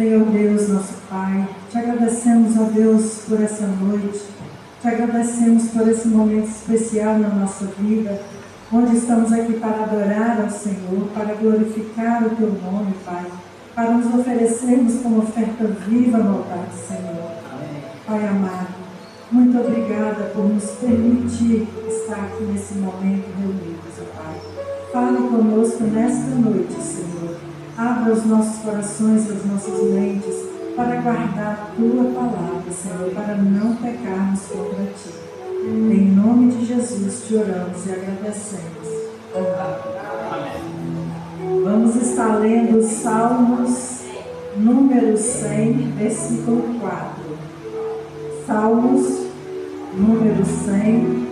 Senhor Deus, nosso Pai, te agradecemos, ó Deus, por essa noite, te agradecemos por esse momento especial na nossa vida, onde estamos aqui para adorar ao Senhor, para glorificar o Teu nome, Pai, para nos oferecermos como oferta viva no altar do Senhor. Pai amado, muito obrigada por nos permitir estar aqui nesse momento reunidos, ó Pai. Fale conosco nesta noite, Senhor. Abra os nossos corações e as nossas mentes para guardar a Tua palavra, Senhor, para não pecarmos contra Ti. Em nome de Jesus te oramos e agradecemos. Amém. Vamos estar lendo Salmos número 100, versículo 4. Salmos número 100.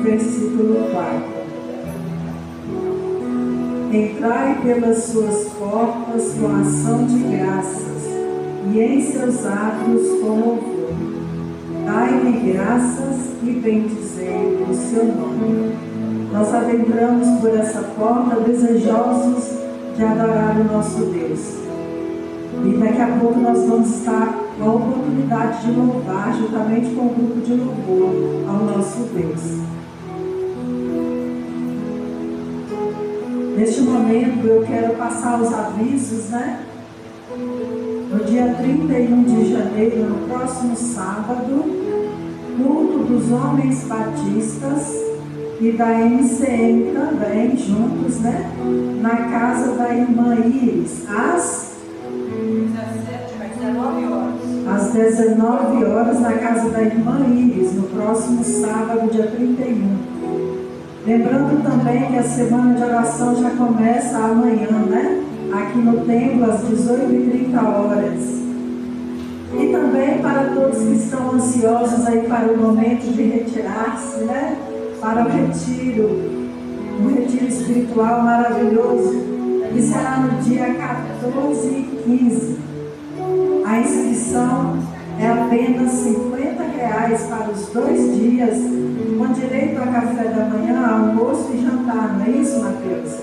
Versículo 4. Entrai pelas suas portas com ação de graças, e em seus atos com louvor. Dai-lhe graças e bendizei o seu nome. Nós adentramos por essa porta desejosos de adorar o nosso Deus. E daqui a pouco nós vamos estar com a oportunidade de louvar juntamente com o grupo de louvor ao nosso Deus. Neste momento eu quero passar os avisos, né? No dia 31 de janeiro, no próximo sábado, culto dos homens batistas e da MCM também, juntos, né? Na casa da irmã Iris, às 19 horas, na casa da irmã Iris, no próximo sábado, dia 31. Lembrando também que a semana de oração já começa amanhã, né? Aqui no templo, às 18h30. E também para todos que estão ansiosos aí para o momento de retirar-se, né? Para o retiro, um retiro espiritual maravilhoso, que será no dia 14 e 15. A inscrição é apenas R$50 para os 2 dias, com direito a café da manhã, almoço e jantar, não é isso, Mateus?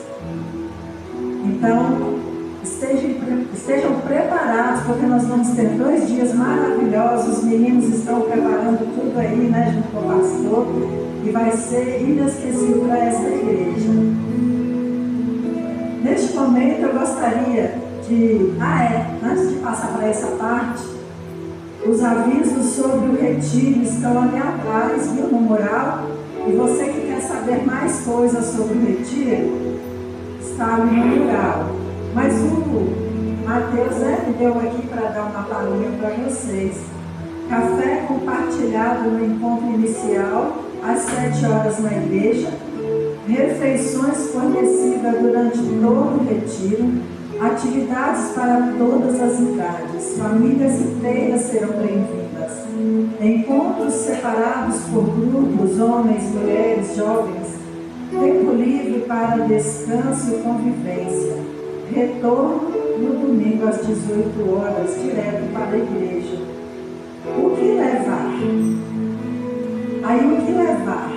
Então, estejam preparados, porque nós vamos ter 2 dias maravilhosos. Os meninos estão preparando tudo aí, né, junto com o pastor, e vai ser inesquecível para essa igreja. Neste momento, eu gostaria de... antes de passar para essa parte, os avisos sobre o retiro estão ali atrás, viu, no mural. E você que quer saber mais coisas sobre o retiro, está ali no mural. Mas o Mateus me deu aqui para dar uma palhinha para vocês. Café compartilhado no encontro inicial, às 7 horas na igreja. Refeições fornecidas durante todo o retiro. Atividades para todas as idades, famílias inteiras serão bem-vindas. Encontros separados por grupos, homens, mulheres, jovens. Tempo livre para descanso e convivência. Retorno no domingo às 18 horas, direto para a igreja. O que levar? Aí o que levar?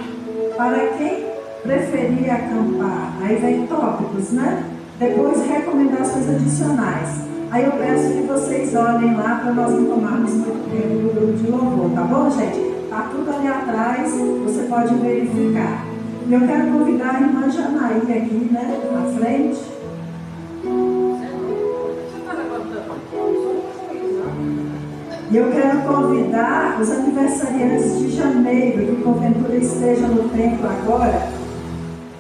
Para quem preferir acampar? Aí vem tópicos, né? Depois, recomendações adicionais. Aí eu peço que vocês olhem lá para nós não tomarmos muito tempo do grupo de louvor, tá bom, gente? Tá tudo ali atrás, você pode verificar. E eu quero convidar a irmã Janaí aqui, né, na frente. E eu quero convidar os aniversariantes de janeiro, que porventura estejam no templo agora,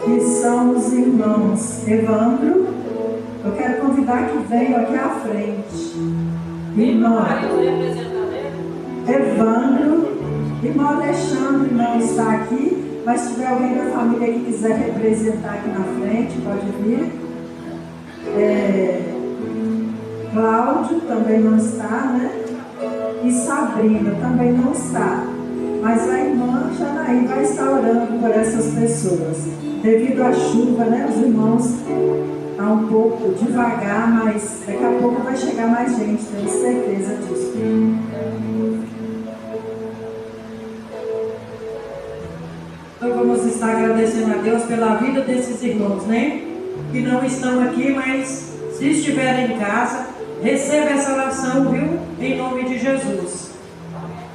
que são os irmãos Evandro. Eu quero convidar que venham aqui à frente. Irmão Evandro, irmão Alexandre não está aqui, mas se tiver alguém da família que quiser representar aqui na frente, pode vir. Cláudio também não está, né? E Sabrina também não está. Mas a irmã irmã Janaí vai estar orando por essas pessoas. Devido à chuva, né, os irmãos estão um pouco devagar, mas daqui a pouco vai chegar mais gente, tenho certeza disso. Então vamos estar agradecendo a Deus pela vida desses irmãos, né? Que não estão aqui, mas se estiverem em casa, receba essa oração, viu? Em nome de Jesus.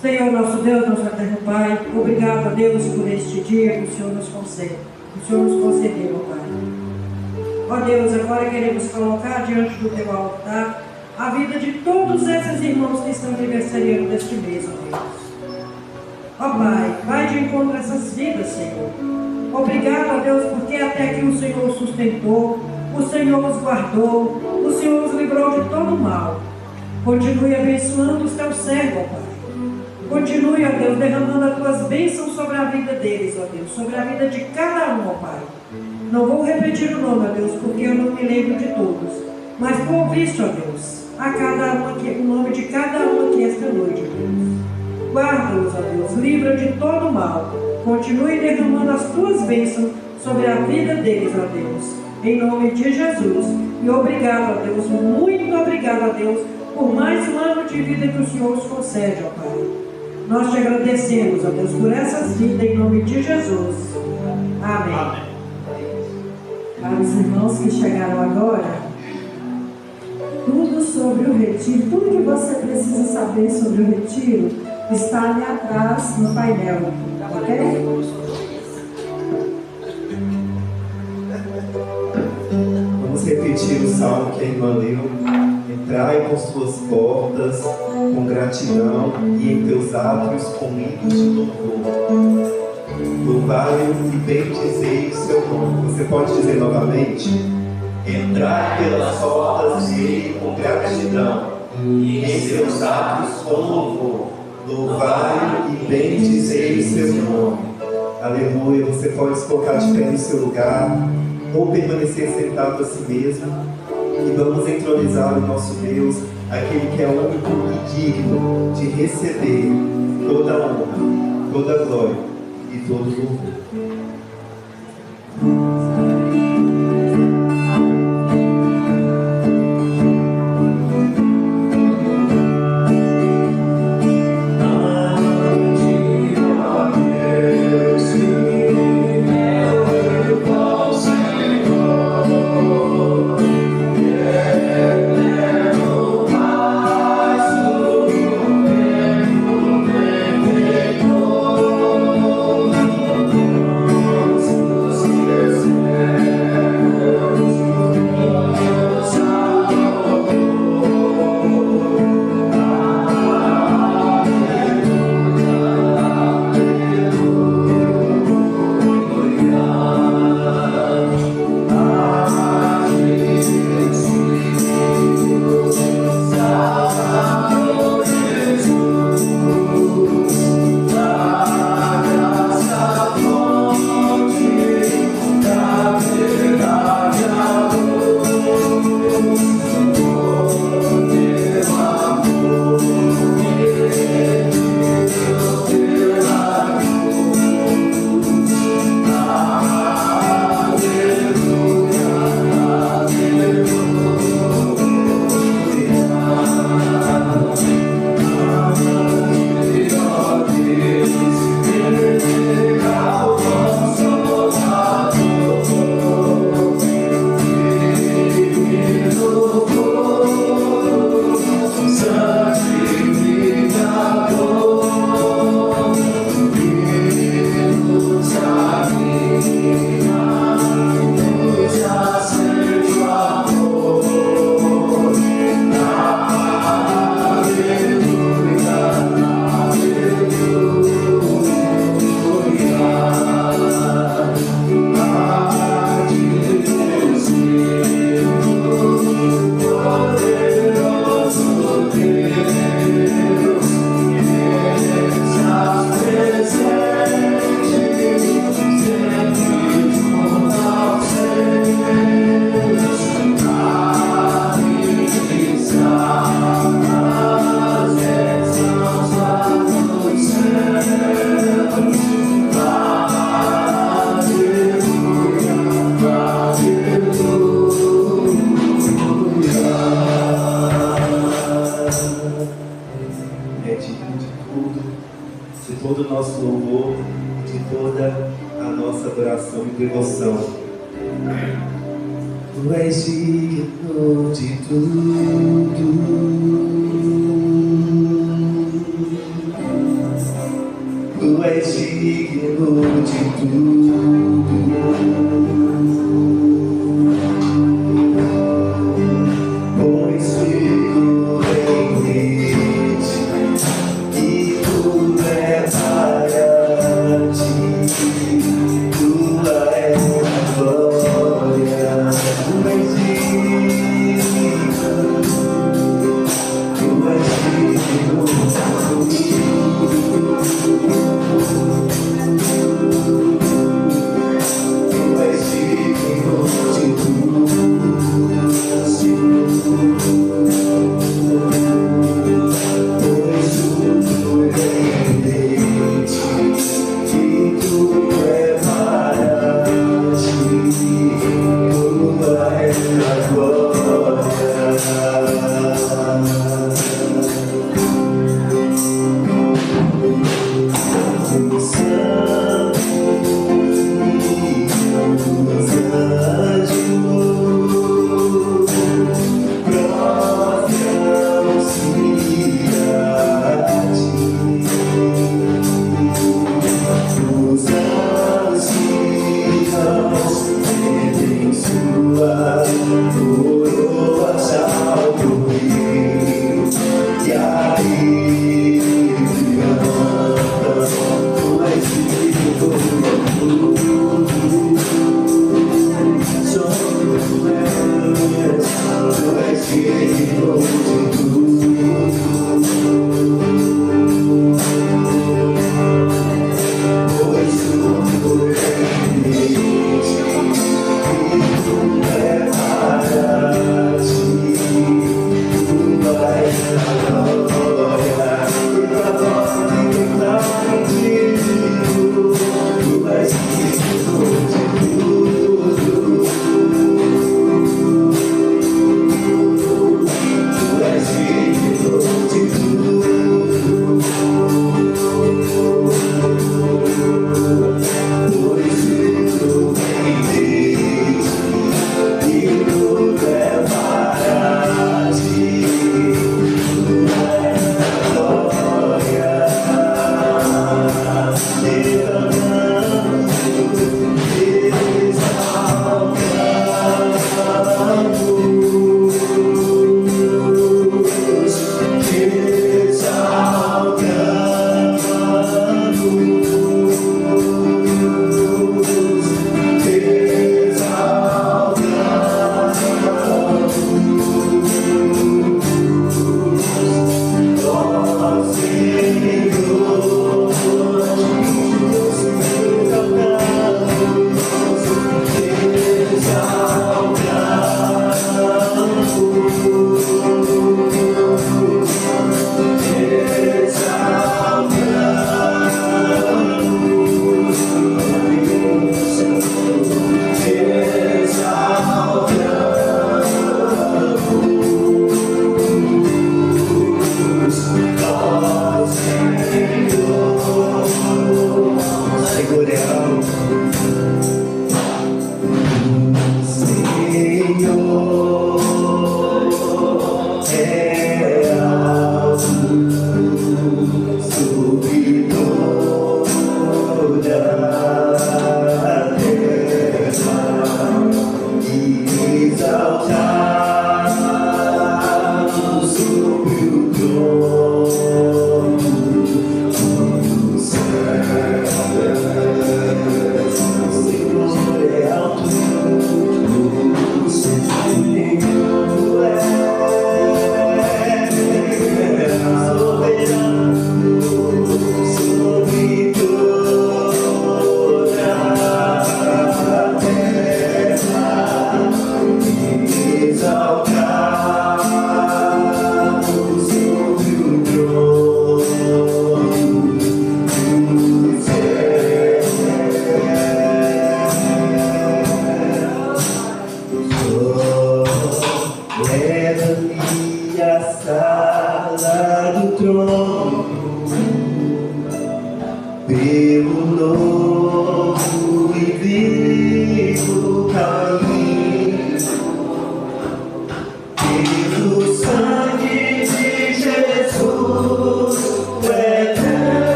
Senhor nosso Deus, nosso eterno Pai, obrigado a Deus por este dia que o Senhor nos concede. O Senhor nos concedeu, Pai. Ó Deus, agora queremos colocar diante do Teu altar a vida de todos esses irmãos que estão aniversariando deste mês, ó Deus. Ó Pai, vai de encontro a essas vidas, Senhor. Obrigado, ó Deus, porque até aqui o Senhor os sustentou, o Senhor os guardou, o Senhor os livrou de todo mal. Continue abençoando os Teus servos, ó Pai. Continue, ó Deus, derramando as Tuas bênçãos sobre a vida deles, ó Deus, sobre a vida de cada um, ó Pai. Não vou repetir o nome, ó Deus, porque eu não me lembro de todos. Mas Tu ouviste, ó Deus, a cada um aqui, o nome de cada um aqui esta noite, ó Deus. Guarda-os, ó Deus, livra de todo mal. Continue derramando as Tuas bênçãos sobre a vida deles, ó Deus. Em nome de Jesus. E obrigado, ó Deus, muito obrigado, ó Deus, por mais um ano de vida que o Senhor nos concede, ó Pai. Nós te agradecemos, ó Deus, por essas vidas, em nome de Jesus. Amém. Amém. Para os irmãos que chegaram agora, tudo sobre o retiro, tudo que você precisa saber sobre o retiro está ali atrás no painel, ok? Vamos repetir o salmo que a irmã leu. Entrai com suas portas com gratidão e em teus átrios com hinos de louvor. Louvai-o e bendizei o seu nome. Você pode dizer novamente? Entrai pelas portas dele com gratidão e em seus átrios com louvor. Louvai-o e bendizei o seu nome. Aleluia. Você pode se colocar de pé no seu lugar ou permanecer sentado a si mesmo. E vamos entronizar o nosso Deus, aquele que é único e digno de receber toda a honra, toda a glória e todo o louvor. Yes. agora a nossa adoração e devoção. Tu és digno de tudo. Tu és digno de tudo. Pois tudo em ti e tudo é para ti. Tua é a glória. Tu és digno. Tu és digno de tudo.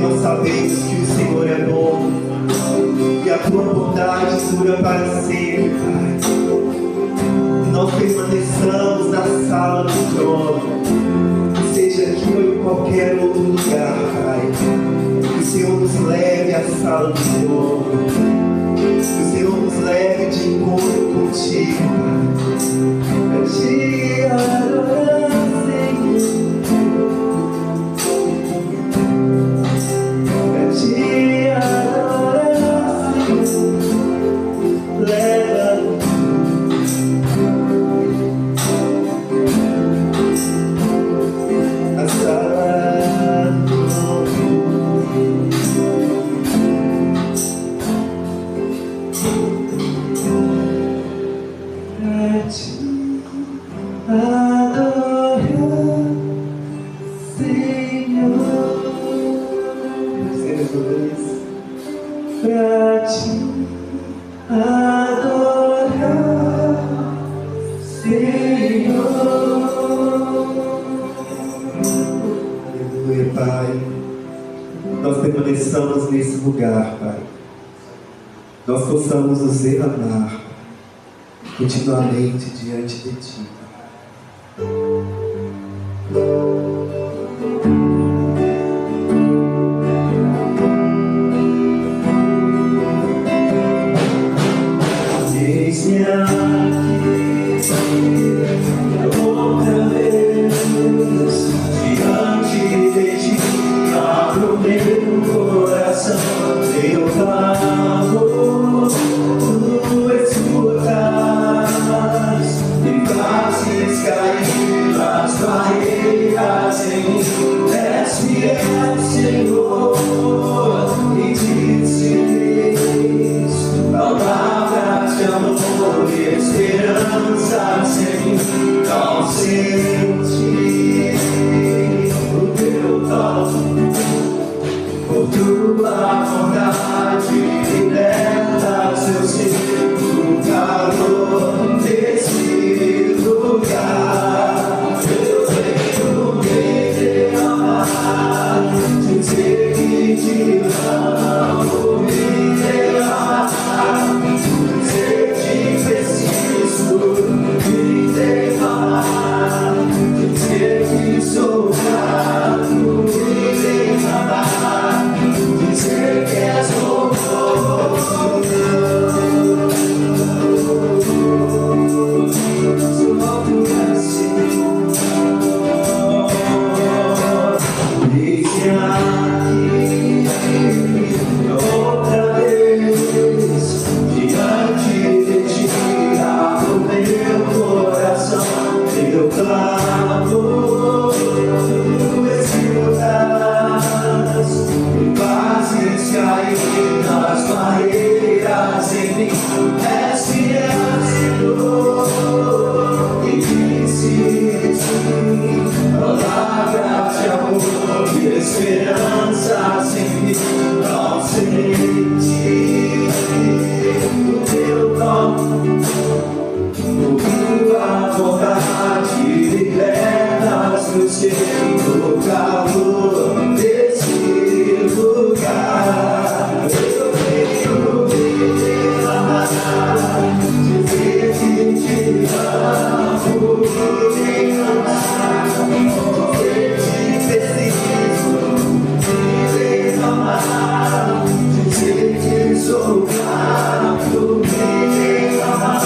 nós sabemos que o Senhor é bom e a tua bondade dura para sempre, Pai. Nós permaneçamos na sala do trono, seja aqui ou em qualquer outro lugar, Pai. Que o Senhor nos leve à sala do trono, que o Senhor nos leve de encontro contigo, Pai. Pra te adorar, Senhor. Pra te adorar, Senhor. Leva-nos à sala do trono. Pra te adorar, Senhor. Pra te adorar, Senhor. Aleluia, Pai. Nós permaneçamos nesse lugar, Pai. Nós possamos nos derramar continuamente diante de Ti, Pai. Eis-me aqui outra vez diante de Ti, abro meu coração, eu clamo, Tu escutas e fazes cair as barreiras em mim. És fiel, Senhor, e dizes palavras de amor e esperanças em mim. Não senti o teu toque, por tua vontade libertas eu sinto o calor desse lugar. Eu venho me derramar, dizer que te amo, me derramar, dizer que preciso me derramar, dizer que sou grato, me derramar, dizer que és bom. Outra vez diante de Ti, abro meu coração, eu clamo, Tu escutas e fazes cair as barreiras em mim. És fiel, Senhor, e dizes palavras de amor e esperanças em mim. Não senti o teu toque, por tua vontade libertas meu ser no calor desse lugar. Eu venho me derramar, dizer que te amo, me derramar, dizer que preciso me derramar, dizer que sou grato, me derramar,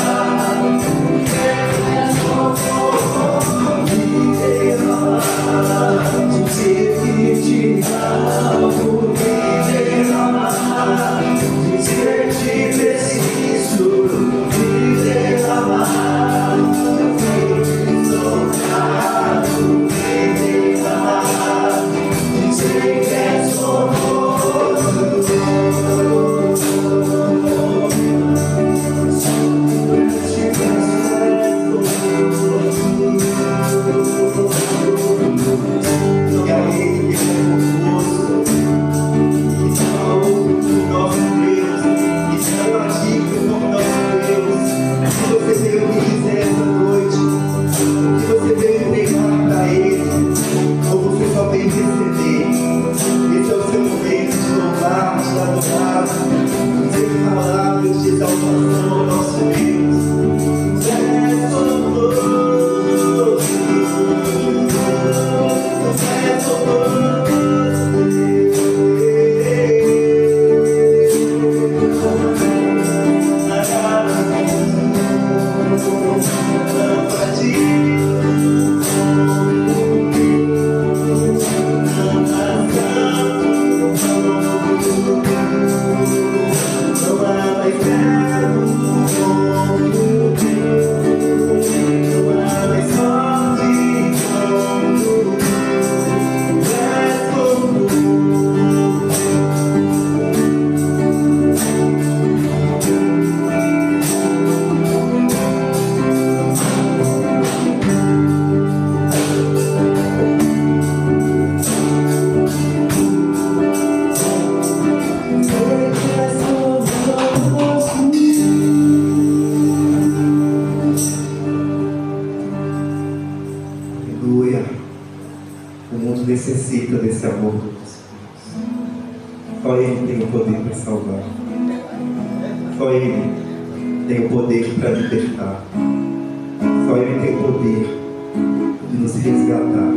me derramar, dizer que O mundo necessita desse amor do nosso Deus. Só Ele tem o poder para salvar. Só Ele tem o poder para libertar. Só Ele tem o poder de nos resgatar.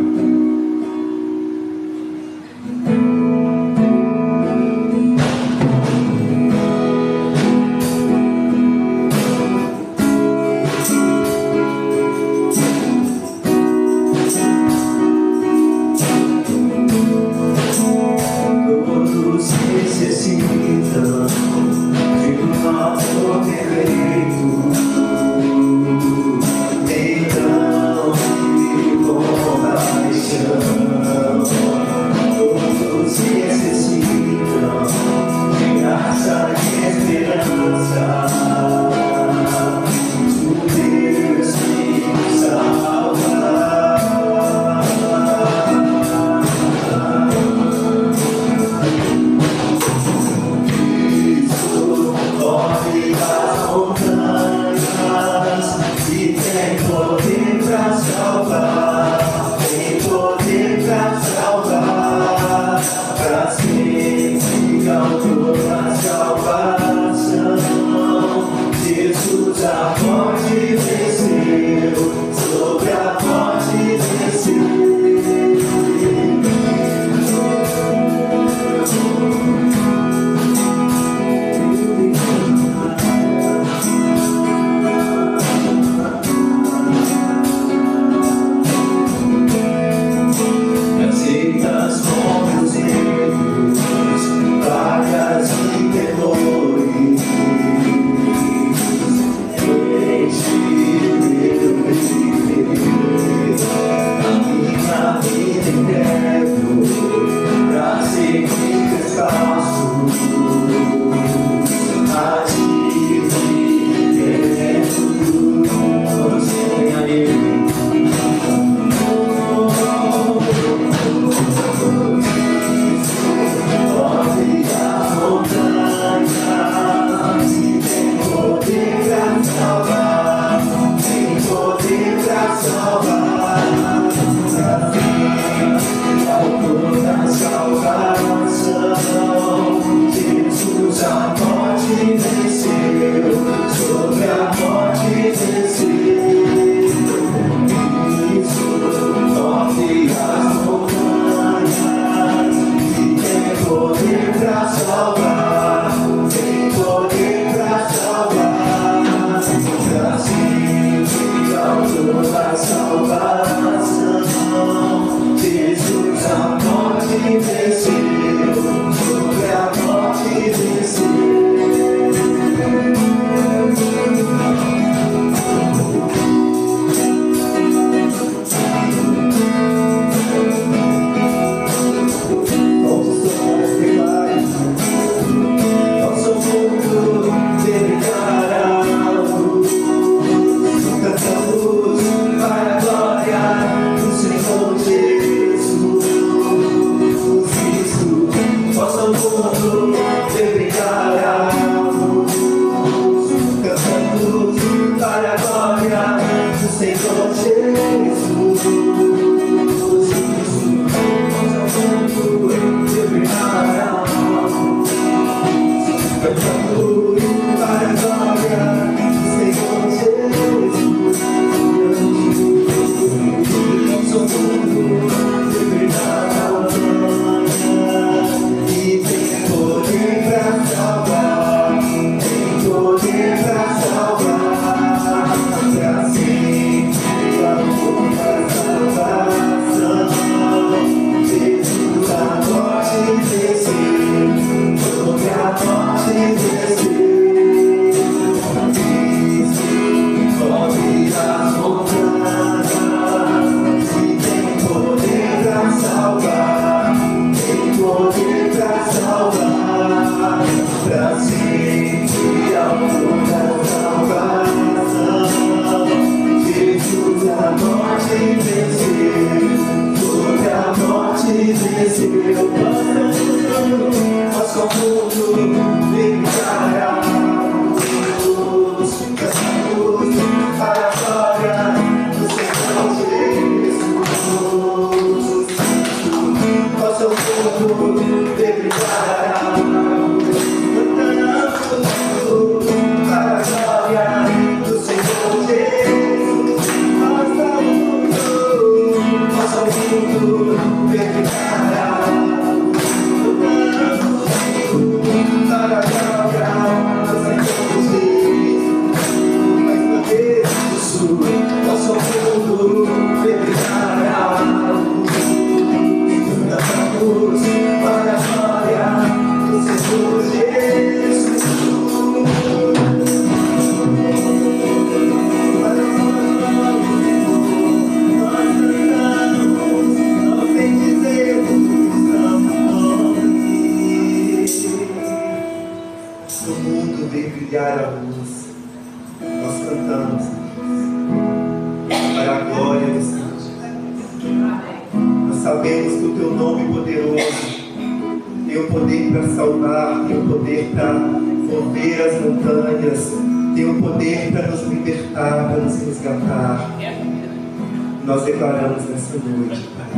Nós declaramos nessa noite, Pai.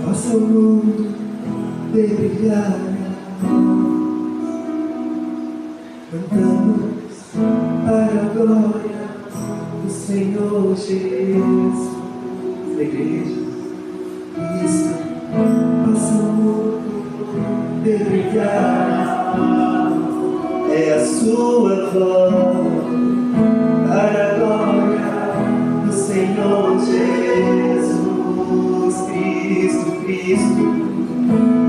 Faça o mundo brilhar. Cantamos para a glória do Senhor Jesus. Igreja, isso, faça o mundo brilhar. É a sua voz para a glória do Senhor Jesus Cristo,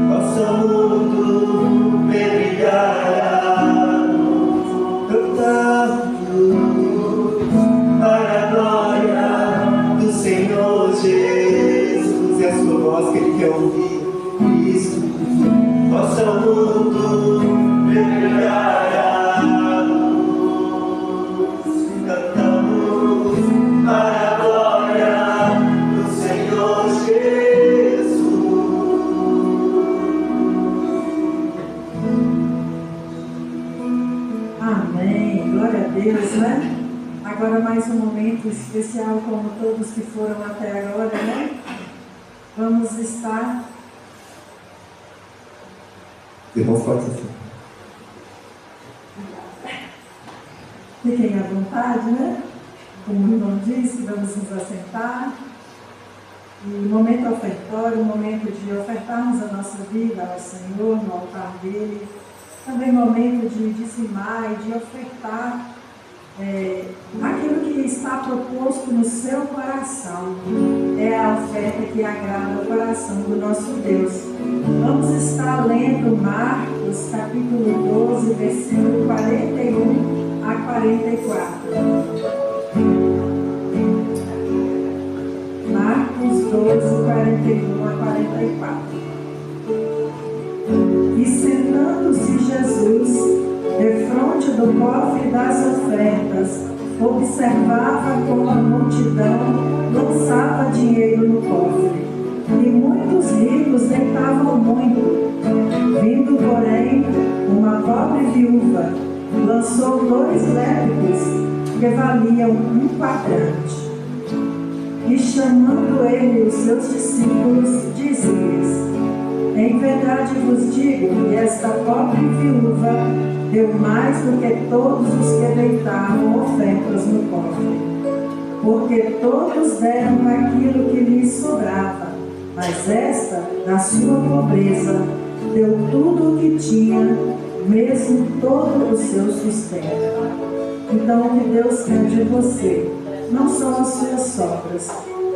faça o mundo brilhar, cantando para a glória do Senhor Jesus. É a sua voz que Ele quer ouvir, Cristo, faça o mundo brilhar. Né? Agora mais um momento especial, como todos que foram até agora, né? Vamos estar. Irmãos, pode ser. Fiquem à vontade, né? Como o irmão disse, vamos nos assentar. E momento ofertório, momento de ofertarmos a nossa vida ao Senhor, no altar dele. Também momento de dizimar e de ofertar aquilo que está proposto no seu coração. É a oferta que agrada o coração do nosso Deus. Vamos estar lendo Marcos capítulo 12, versículo 41 a 44. Marcos 12, 41 a 44. E sentando-se Jesus defronte do cofre das ofertas, observava como a multidão lançava dinheiro no cofre. E muitos ricos deitavam muito. Vindo, porém, uma pobre viúva, lançou 2 lépricos que valiam 1 quadrante. E chamando ele os seus discípulos, dizia-lhes: em verdade vos digo que esta pobre viúva deu mais do que todos os que deitavam ofertas no cofre, porque todos deram aquilo que lhes sobrava, mas esta, da sua pobreza, deu tudo o que tinha, mesmo todo o seu sustento. Então o que Deus quer de você não são as suas sobras,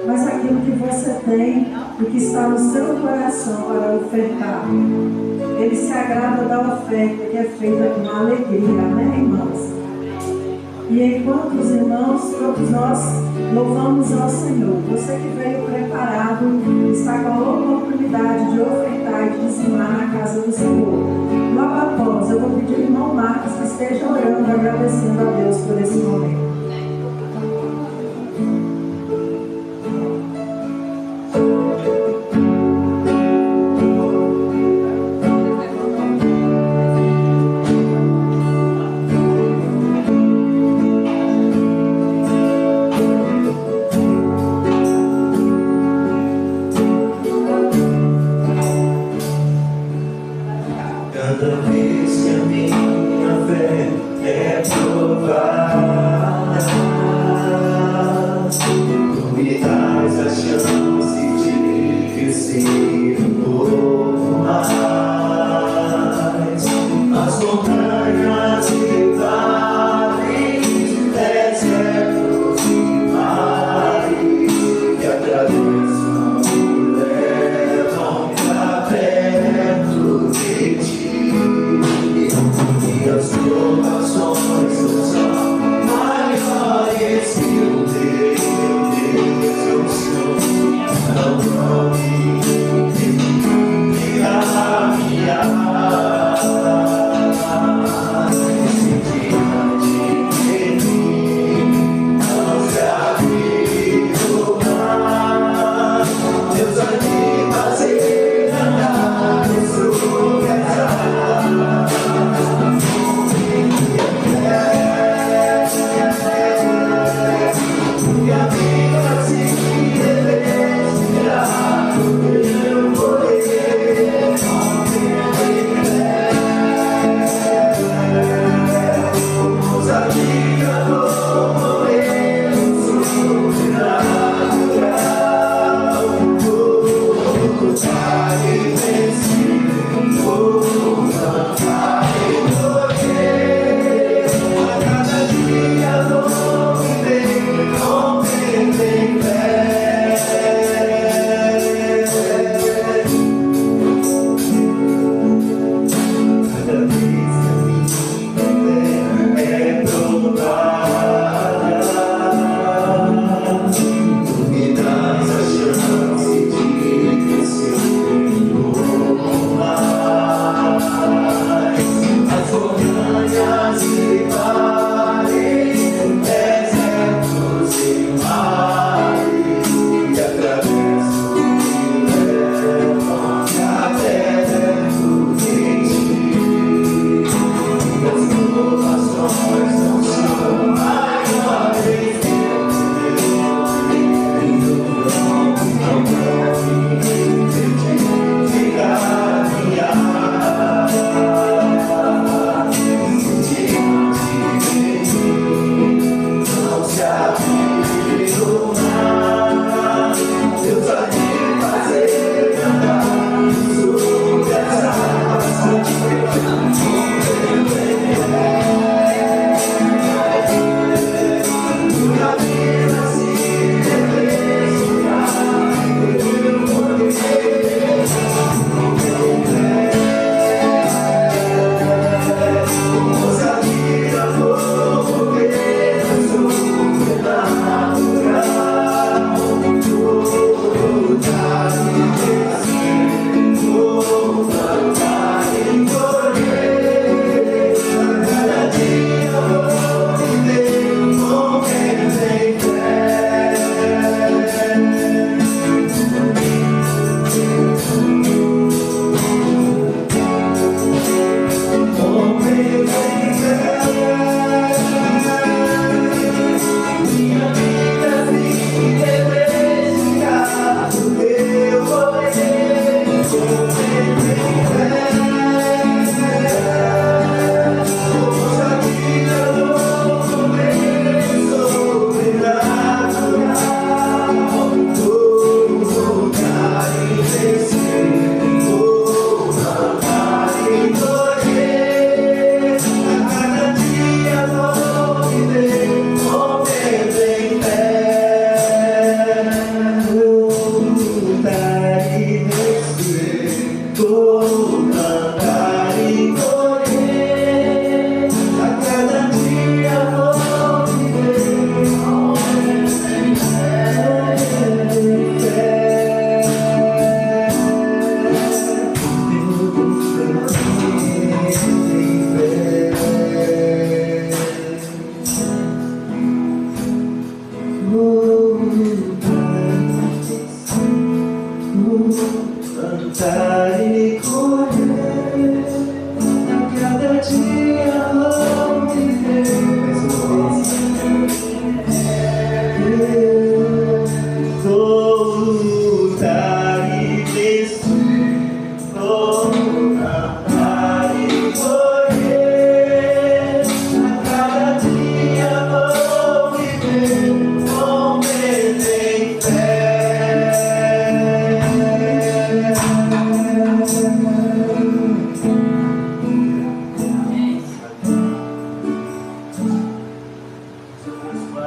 mas aquilo que você tem e que está no seu coração para ofertar. Ele se agrada da oferta que é feita com alegria, amém, irmãos? E enquanto os irmãos, todos nós louvamos ao Senhor, você que veio preparado, está com a oportunidade de ofertar e de dizimar na casa do Senhor. Logo após, eu vou pedir ao irmão Marcos que esteja orando, agradecendo a Deus por esse momento. Cada vez que a minha fé é provada,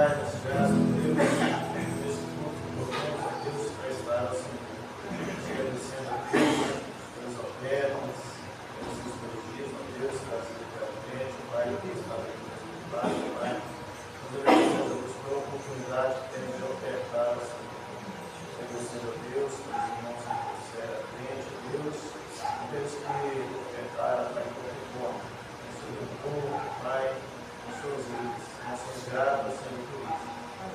Pai, nós graças a Deus, nesse culto que podemos, a Deus, para estar assim, agradecendo a Deus pelas ofertas, pelas suas corrigidas, a Deus, trazido para a frente, o Pai, que está aqui embaixo, Pai. Nós agradecemos a Deus pela oportunidade que temos de ofertar, assim, agradecendo a Deus, pelos irmãos que trouxeram à frente, a Deus, aqueles que ofertaram, Pai, de qualquer forma, no seu temor, Pai, nas suas vidas. Nós somos gratos, Senhor, por isso.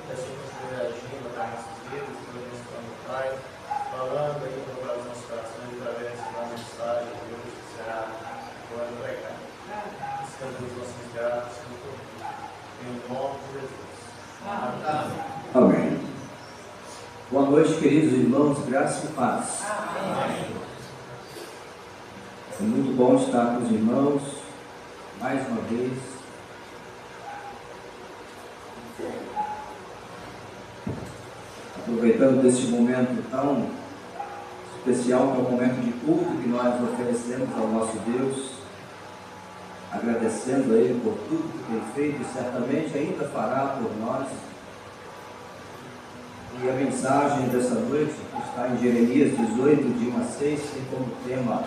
Peço que continue agindo para nossas vidas, abençoando o Pai, falando aí para os nossos corações através da mensagem, Deus, que será agora pregada. Estamos os nossos gratos, Senhor, por isso. Em nome de Jesus. Amém. Amém. Boa noite, queridos irmãos, graça e paz. Amém. É muito bom estar com os irmãos, mais uma vez. Aproveitando desse momento tão especial, que é o momento de culto que nós oferecemos ao nosso Deus, agradecendo a Ele por tudo que tem feito e certamente ainda fará por nós. E a mensagem dessa noite está em Jeremias 18, de 1 a 6, tem como tema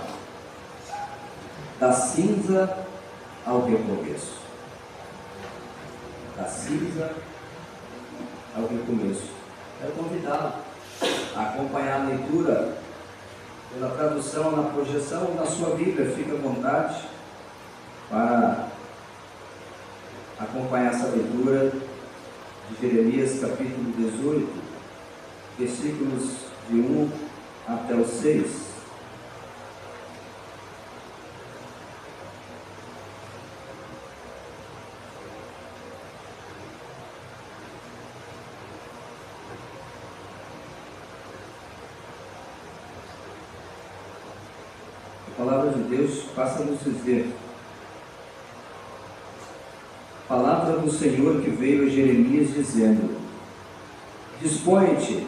da cinza ao recomeço. Da cinza ao recomeço. Quero convidá-lo a acompanhar a leitura pela tradução na projeção na sua Bíblia. Fique à vontade para acompanhar essa leitura de Jeremias capítulo 18, versículos de 1 até o 6. A palavra de Deus passa a nos dizer: palavra do Senhor que veio a Jeremias dizendo: dispõe-te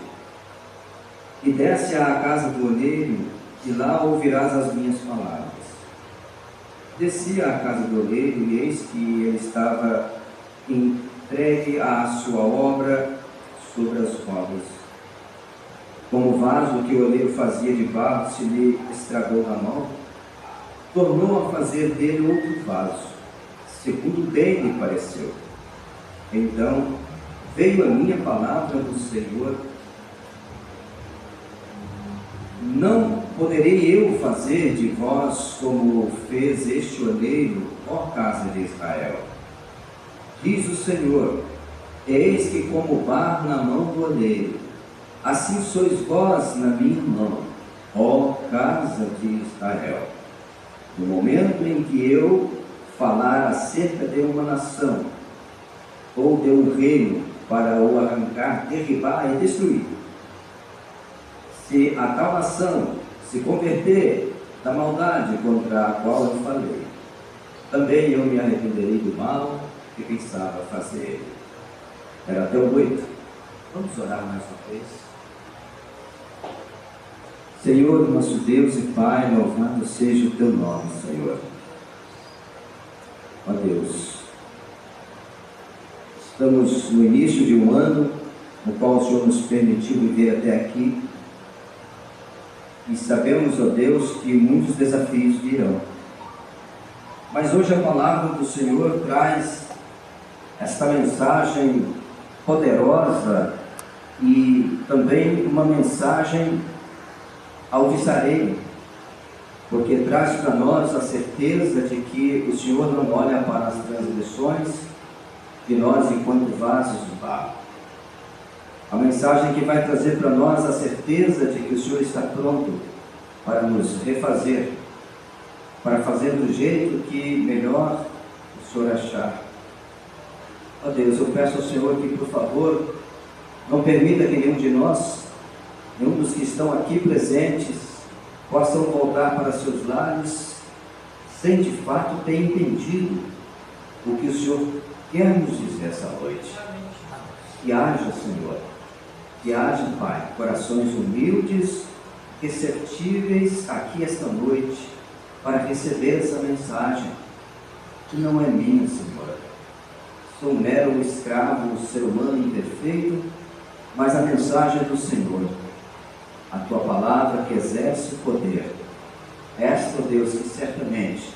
e desce à casa do oleiro, e lá ouvirás as minhas palavras. Desci à casa do oleiro, e eis que ele estava entregue à sua obra sobre as rodas. Como o vaso que o oleiro fazia de barro se lhe estragou na mão, tornou a fazer dele outro vaso, segundo bem lhe pareceu. Então veio a minha palavra do Senhor: não poderei eu fazer de vós como fez este oleiro, ó casa de Israel? Diz o Senhor: eis que como barro na mão do oleiro, assim sois vós na minha mão, ó casa de Israel. No momento em que eu falar acerca de uma nação, ou de um reino, para o arrancar, derribar e destruir, se a tal nação se converter da maldade contra a qual eu falei, também eu me arrependerei do mal que pensava fazer. Era até o 8. Vamos orar mais uma vez. Senhor, nosso Deus e Pai, louvado seja o Teu nome, Senhor. Ó Deus, estamos no início de um ano, no qual o Senhor nos permitiu viver até aqui, e sabemos, ó Deus, que muitos desafios virão. Mas hoje a palavra do Senhor traz esta mensagem poderosa e também uma mensagem alvissareira, porque traz para nós a certeza de que o Senhor não olha para as transgressões de nós enquanto vasos de barro. A mensagem que vai trazer para nós a certeza de que o Senhor está pronto para nos refazer, para fazer do jeito que melhor o Senhor achar. Ó Deus, eu peço ao Senhor que, por favor, não permita que nenhum de nós, nenhum dos que estão aqui presentes, possam voltar para seus lares sem de fato ter entendido o que o Senhor quer nos dizer essa noite. Que haja, Senhor, que haja, Pai, corações humildes, receptíveis aqui esta noite para receber essa mensagem, que não é minha, Senhor. sou um mero escravo, um ser humano imperfeito, mas a mensagem do Senhor, a tua palavra que exerce poder, esta, ó Deus, que certamente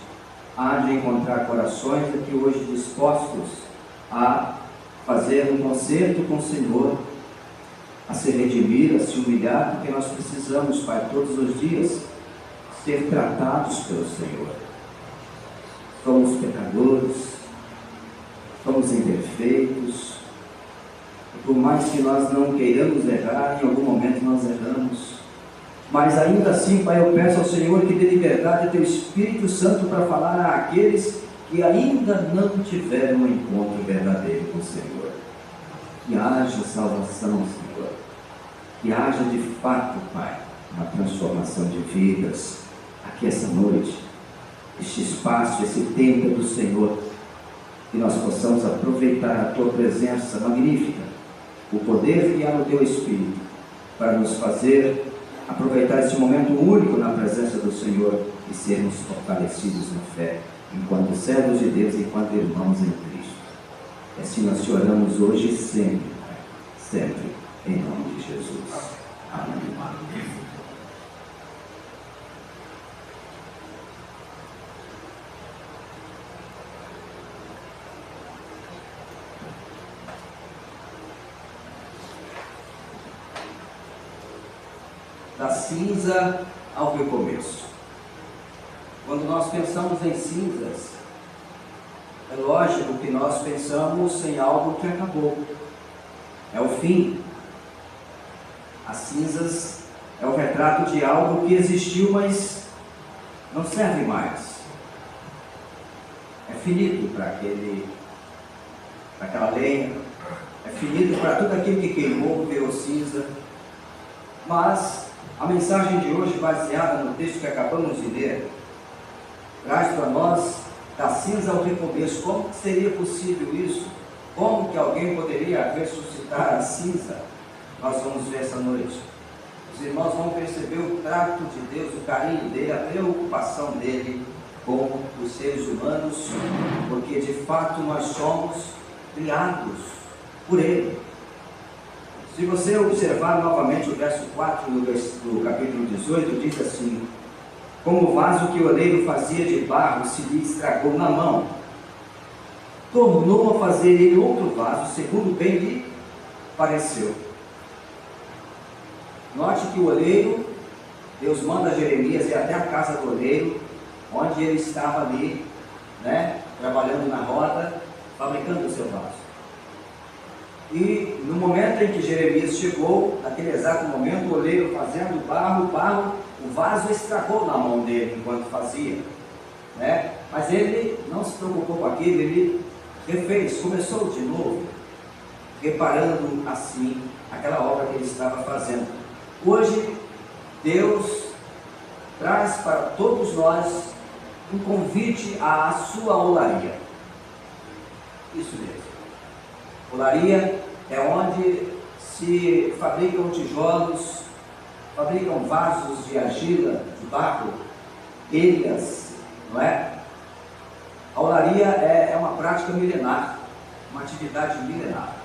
há de encontrar corações aqui hoje dispostos a fazer um concerto com o Senhor, a se redimir, a se humilhar, porque nós precisamos, Pai, todos os dias ser tratados pelo Senhor. Somos pecadores, somos imperfeitos, e por mais que nós não queiramos errar, em algum momento nós erramos, mas ainda assim, Pai, eu peço ao Senhor que dê liberdade ao Teu Espírito Santo para falar àqueles que ainda não tiveram um encontro verdadeiro com o Senhor. Que haja salvação, Senhor. Que haja de fato, Pai, uma transformação de vidas aqui essa noite. Este espaço, esse tempo do Senhor, que nós possamos aproveitar a Tua presença magnífica, o poder que há no Teu Espírito, para nos fazer aproveitar esse momento único na presença do Senhor e sermos fortalecidos na fé, enquanto servos de Deus, enquanto irmãos em Cristo. E assim nós te oramos hoje e sempre, sempre, em nome de Jesus. Amém. Da cinza ao recomeço. Quando nós pensamos em cinzas, é lógico que nós pensamos em algo que acabou, é o fim. As cinzas é o retrato de algo que existiu, mas não serve mais. É finito para aquela lenha, é finito para tudo aquilo que queimou, virou cinza. Mas a mensagem de hoje, baseada no texto que acabamos de ler, traz para nós da cinza ao recomeço. Como seria possível isso? Como que alguém poderia ressuscitar a cinza? Nós vamos ver essa noite. Os irmãos vão perceber o trato de Deus, o carinho dele, a preocupação dele com os seres humanos, porque de fato nós somos criados por ele. Se você observar novamente o verso 4 do capítulo 18, diz assim: como o vaso que o oleiro fazia de barro se lhe estragou na mão, tornou a fazer ele outro vaso, segundo bem lhe pareceu. Note que o oleiro, Deus manda Jeremias ir até a casa do oleiro, onde ele estava ali, trabalhando na roda, fabricando o seu vaso. E no momento em que Jeremias chegou, naquele exato momento, o oleiro fazendo o vaso estragou na mão dele enquanto fazia, mas ele não se preocupou com aquilo, ele refez, começou de novo, reparando assim aquela obra que ele estava fazendo. Hoje, Deus traz para todos nós um convite à sua olaria. Isso mesmo. Olaria é onde se fabricam tijolos, fabricam vasos de argila, de barro, telhas, não é? A olaria é uma prática milenar, uma atividade milenar.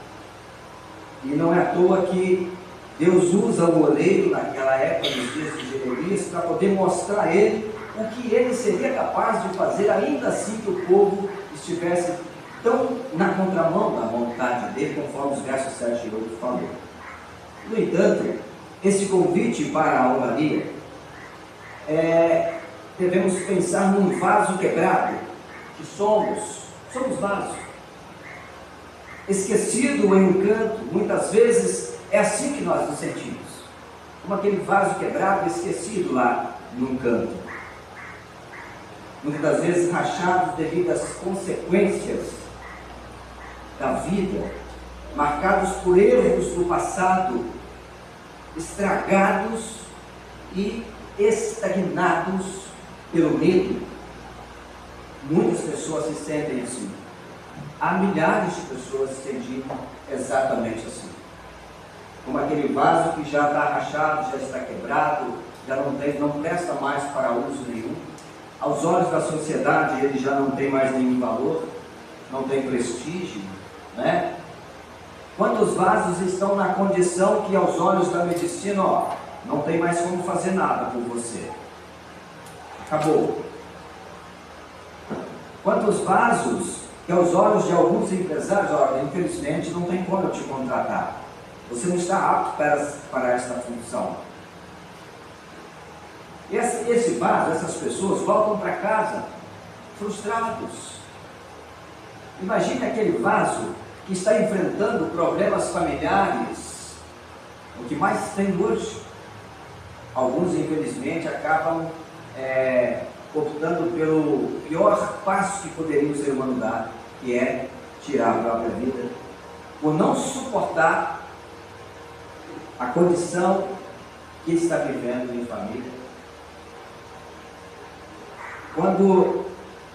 E não é à toa que Deus usa o oleiro naquela época, nos dias de Jeremias, para poder mostrar a ele o que ele seria capaz de fazer, ainda assim que o povo estivesse tão na contramão da vontade dele, conforme os versos 7 e 8 falam. No entanto, esse convite para a olaria, devemos pensar num vaso quebrado, que somos vasos, esquecido em um canto. Muitas vezes é assim que nós nos sentimos, como aquele vaso quebrado, esquecido lá num canto, muitas das vezes rachados devido às consequências da vida, marcados por erros do passado, estragados e estagnados pelo medo. Muitas pessoas se sentem assim. Há milhares de pessoas se sentindo exatamente assim. Como aquele vaso que já está rachado, já está quebrado, já não presta mais para uso nenhum. Aos olhos da sociedade ele já não tem mais nenhum valor, não tem prestígio, né? Quantos vasos estão na condição que aos olhos da medicina, ó, não tem mais como fazer nada por você? Acabou. Quantos vasos que aos olhos de alguns empresários, ó, infelizmente não tem como eu te contratar. Você não está apto para esta função. E esse vaso, essas pessoas voltam para casa frustrados. Imagine aquele vaso que está enfrentando problemas familiares, o que mais tem hoje. Alguns, infelizmente, acabam optando pelo pior passo que poderia o ser humano dar, que é tirar a própria vida, por não suportar a condição que está vivendo em família. Quando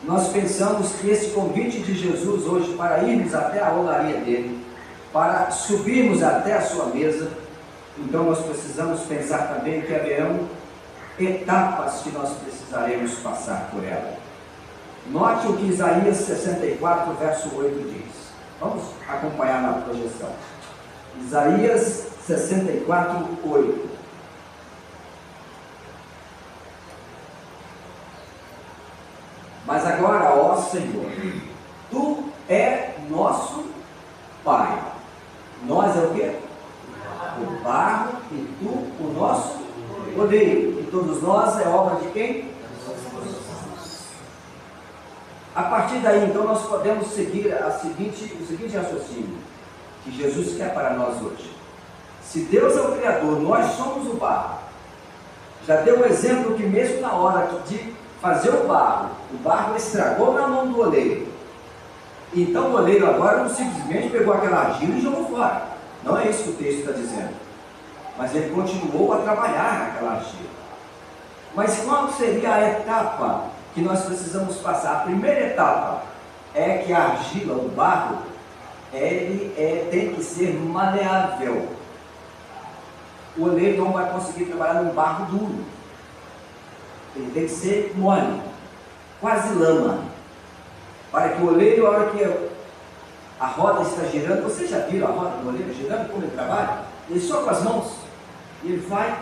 nós pensamos que esse convite de Jesus hoje para irmos até a olaria dele, para subirmos até a sua mesa, então nós precisamos pensar também que haverão etapas que nós precisaremos passar por ela. Note o que Isaías 64, verso 8 diz. Vamos acompanhar na projeção. Isaías 64, 8. Mas agora, ó Senhor, Tu é nosso Pai. Nós é o quê? O barro e Tu o nosso oleiro. E todos nós é obra de quem? A partir daí, então, nós podemos seguir o seguinte raciocínio que Jesus quer para nós hoje. Se Deus é o Criador, nós somos o barro. Já deu o exemplo que mesmo na hora de fazer o barro estragou na mão do oleiro. Então o oleiro agora não simplesmente pegou aquela argila e jogou fora. Não é isso que o texto está dizendo. Mas ele continuou a trabalhar naquela argila. Mas qual seria a etapa que nós precisamos passar? A primeira etapa é que a argila, o barro, tem que ser maleável. O oleiro não vai conseguir trabalhar num barro duro. Ele tem que ser mole, quase lama, para que o oleiro, a hora que a roda está girando, vocês já viram a roda do oleiro girando, como ele trabalha? Ele só com as mãos, ele vai,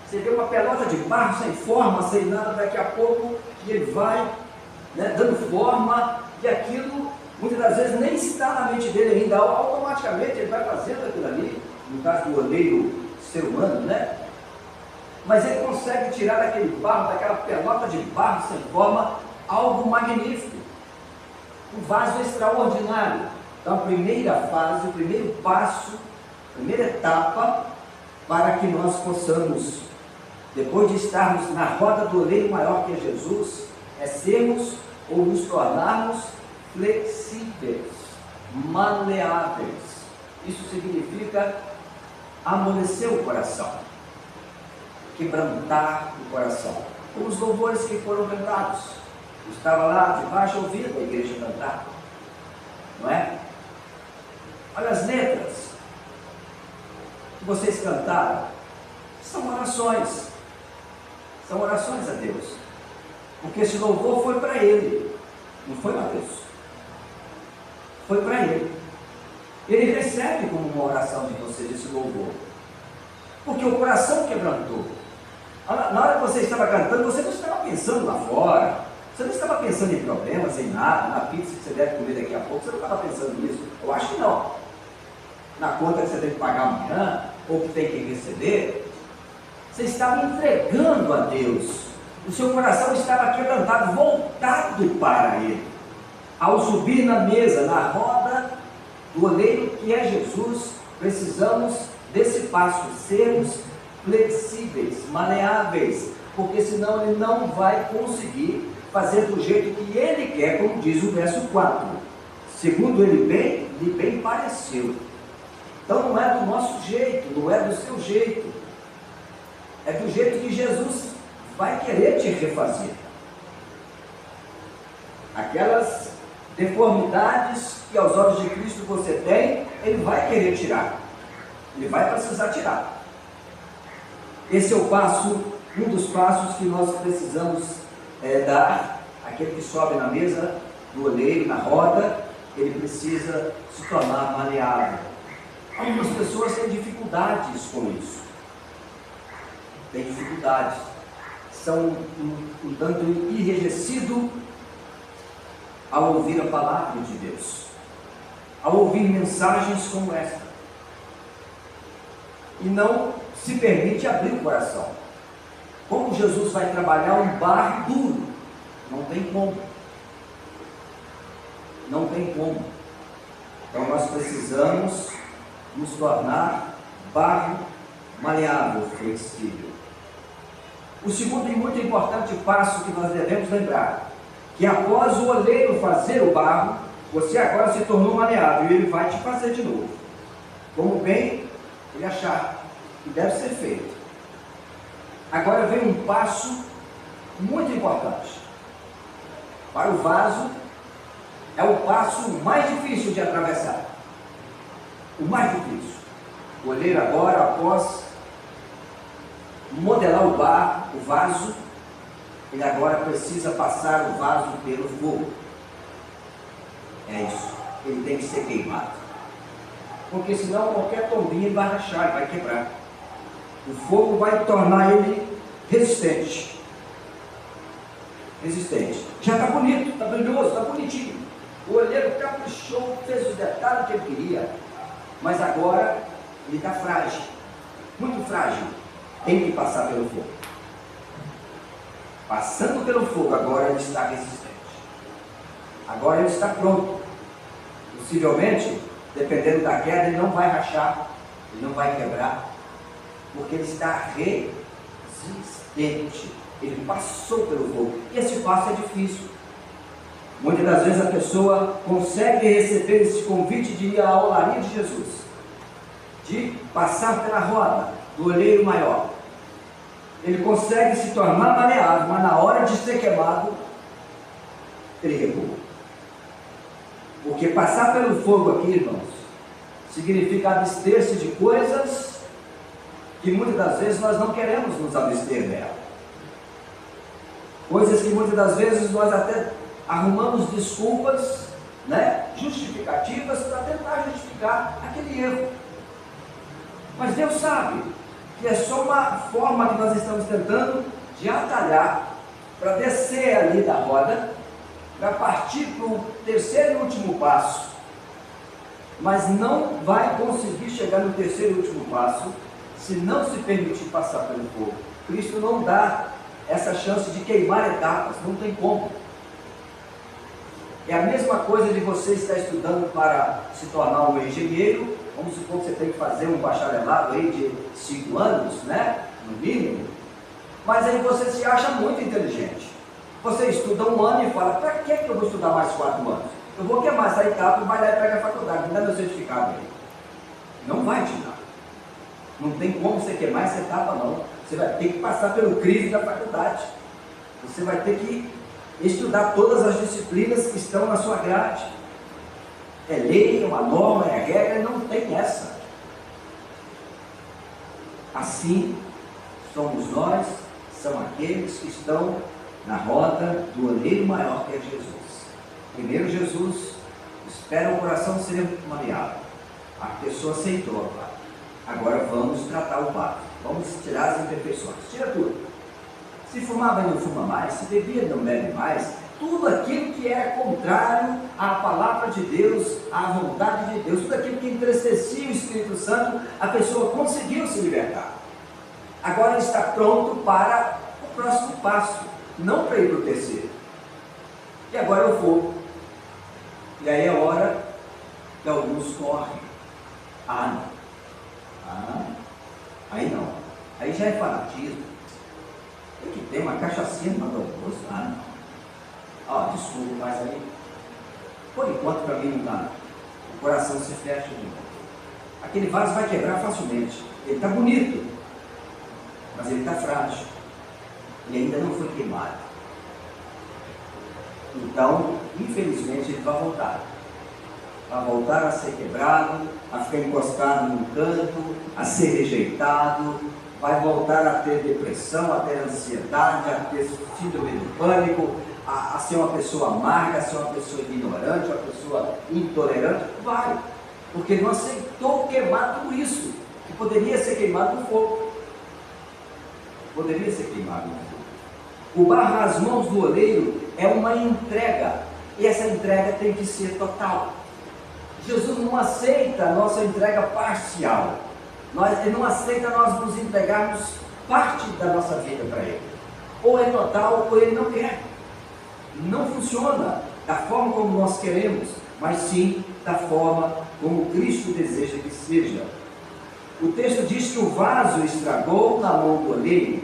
você vê uma pelota de barro sem forma, sem nada, daqui a pouco ele vai, né, dando forma, e aquilo, muitas das vezes, nem está na mente dele ainda, automaticamente ele vai fazendo aquilo ali, no caso do oleiro ser humano, né? Mas ele consegue tirar daquele barro, daquela pelota de barro sem forma, algo magnífico, um vaso extraordinário. Então a primeira fase, o primeiro passo, a primeira etapa, para que nós possamos, depois de estarmos na roda do oleiro maior que é Jesus, é sermos ou nos tornarmos flexíveis, maleáveis. Isso significa amolecer o coração, quebrantar o coração. Como os louvores que foram cantados. Eu estava lá debaixo ouvindo a igreja cantar, não é? Olha as letras que vocês cantaram, são orações a Deus, porque esse louvor foi para Ele, não foi para Deus, foi para Ele. Ele recebe como uma oração de vocês esse louvor, porque o coração quebrantou. Na hora que você estava cantando, você não estava pensando lá fora, você não estava pensando em problemas, em nada, na pizza que você deve comer daqui a pouco, você não estava pensando nisso. Eu acho que não. Na conta que você tem que pagar amanhã, ou que tem que receber, você estava entregando a Deus. O seu coração estava quebrantado, voltado para Ele. Ao subir na mesa, na roda do oleiro que é Jesus, precisamos desse passo, sermos flexíveis, maleáveis, porque senão ele não vai conseguir fazer do jeito que ele quer, como diz o verso 4. Segundo ele lhe bem pareceu. Então não é do nosso jeito, não é do seu jeito, é do jeito que Jesus vai querer te refazer. Aquelas deformidades que aos olhos de Cristo você tem, ele vai querer tirar, ele vai precisar tirar. Esse é o passo, um dos passos que nós precisamos dar, aquele que sobe na mesa do oleiro, na roda, ele precisa se tornar maleável. Algumas pessoas têm dificuldades com isso. Têm dificuldades. São um tanto enrijecidos ao ouvir a palavra de Deus, ao ouvir mensagens como esta, e não se permite abrir o coração. Como Jesus vai trabalhar um barro duro? Não tem como. Não tem como. Então nós precisamos nos tornar barro maleável, flexível. O segundo e muito importante passo que nós devemos lembrar, que após o oleiro fazer o barro, você agora se tornou maleável e ele vai te fazer de novo, como bem ele achar que deve ser feito. Agora vem um passo muito importante. Para o vaso, é o passo mais difícil de atravessar. O mais difícil. O oleiro agora, após modelar o vaso, ele agora precisa passar o vaso pelo fogo. É isso. Ele tem que ser queimado. Porque senão qualquer tombinha ele vai rachar, ele vai quebrar. O fogo vai tornar ele resistente. Resistente. Já está bonito, está brilhoso, está bonitinho. O olheiro caprichou, fez os detalhes que ele queria. Mas agora ele está frágil. Muito frágil. Tem que passar pelo fogo. Passando pelo fogo, agora ele está resistente. Agora ele está pronto. Possivelmente, dependendo da queda, ele não vai rachar, ele não vai quebrar, porque ele está resistente. Ele passou pelo fogo. E esse passo é difícil. Muitas das vezes a pessoa consegue receber esse convite de ir à olaria de Jesus, de passar pela roda do olheiro maior. Ele consegue se tornar maleável, mas na hora de ser queimado, ele recua. Porque passar pelo fogo aqui, irmãos, significa abster-se de coisas que muitas das vezes nós não queremos nos abster dela. Coisas que muitas das vezes nós até arrumamos desculpas, justificativas para tentar justificar aquele erro. Mas Deus sabe que é só uma forma que nós estamos tentando de atalhar para descer ali da roda, para partir para o terceiro e último passo. Mas não vai conseguir chegar no terceiro e último passo se não se permitir passar pelo fogo. Cristo não dá essa chance de queimar etapas, não tem como. É a mesma coisa de você estar estudando para se tornar um engenheiro. Vamos supor que você tem que fazer um bacharelado aí de 5 anos, no mínimo. Mas aí você se acha muito inteligente. Você estuda 1 ano e fala, para que eu vou estudar mais 4 anos? Eu vou queimar essa etapa e vai lá e pega a faculdade, me dá meu certificado aí. Não vai te dar. Não tem como você queimar essa etapa não. Você vai ter que passar pelo crivo da faculdade. Você vai ter que estudar todas as disciplinas que estão na sua grade. É lei, é uma norma, é regra, não tem essa. Assim somos nós, são aqueles que estão na roda do olheiro maior que é Jesus. Primeiro Jesus espera o coração ser maleável. A pessoa aceitou, agora vamos tratar o barro, vamos tirar as imperfeições, tira tudo. Se fumava, não fuma mais, se bebia, não bebe mais, tudo aquilo que era contrário à palavra de Deus, à vontade de Deus, tudo aquilo que entristecia o Espírito Santo, a pessoa conseguiu se libertar. Agora está pronto para o próximo passo, não para ir para o terceiro. E agora eu vou. E aí é hora que alguns correm. Aí não. Aí já é fanatismo. Tem que ter uma cachaçinha para o almoço. Desculpa, mas aí, por enquanto para mim não dá. O coração se fecha de novo. Aquele vaso vai quebrar facilmente. Ele está bonito, mas ele está frágil. E ainda não foi queimado. Então, infelizmente, ele vai voltar. Vai voltar a ser quebrado, a ficar encostado num canto, a ser rejeitado, vai voltar a ter depressão, a ter ansiedade, a ter síndrome do pânico, a ser uma pessoa amarga, a ser uma pessoa ignorante, uma pessoa intolerante? Vai, porque não aceitou queimar tudo isso, que poderia ser queimado no fogo. Poderia ser queimado no fogo. O barro nas mãos do oleiro é uma entrega, e essa entrega tem que ser total. Jesus não aceita a nossa entrega parcial. Ele não aceita nós nos entregarmos parte da nossa vida para Ele. Ou é total ou Ele não quer. Não funciona da forma como nós queremos, mas sim da forma como Cristo deseja que seja. O texto diz que o vaso estragou na mão do oleiro.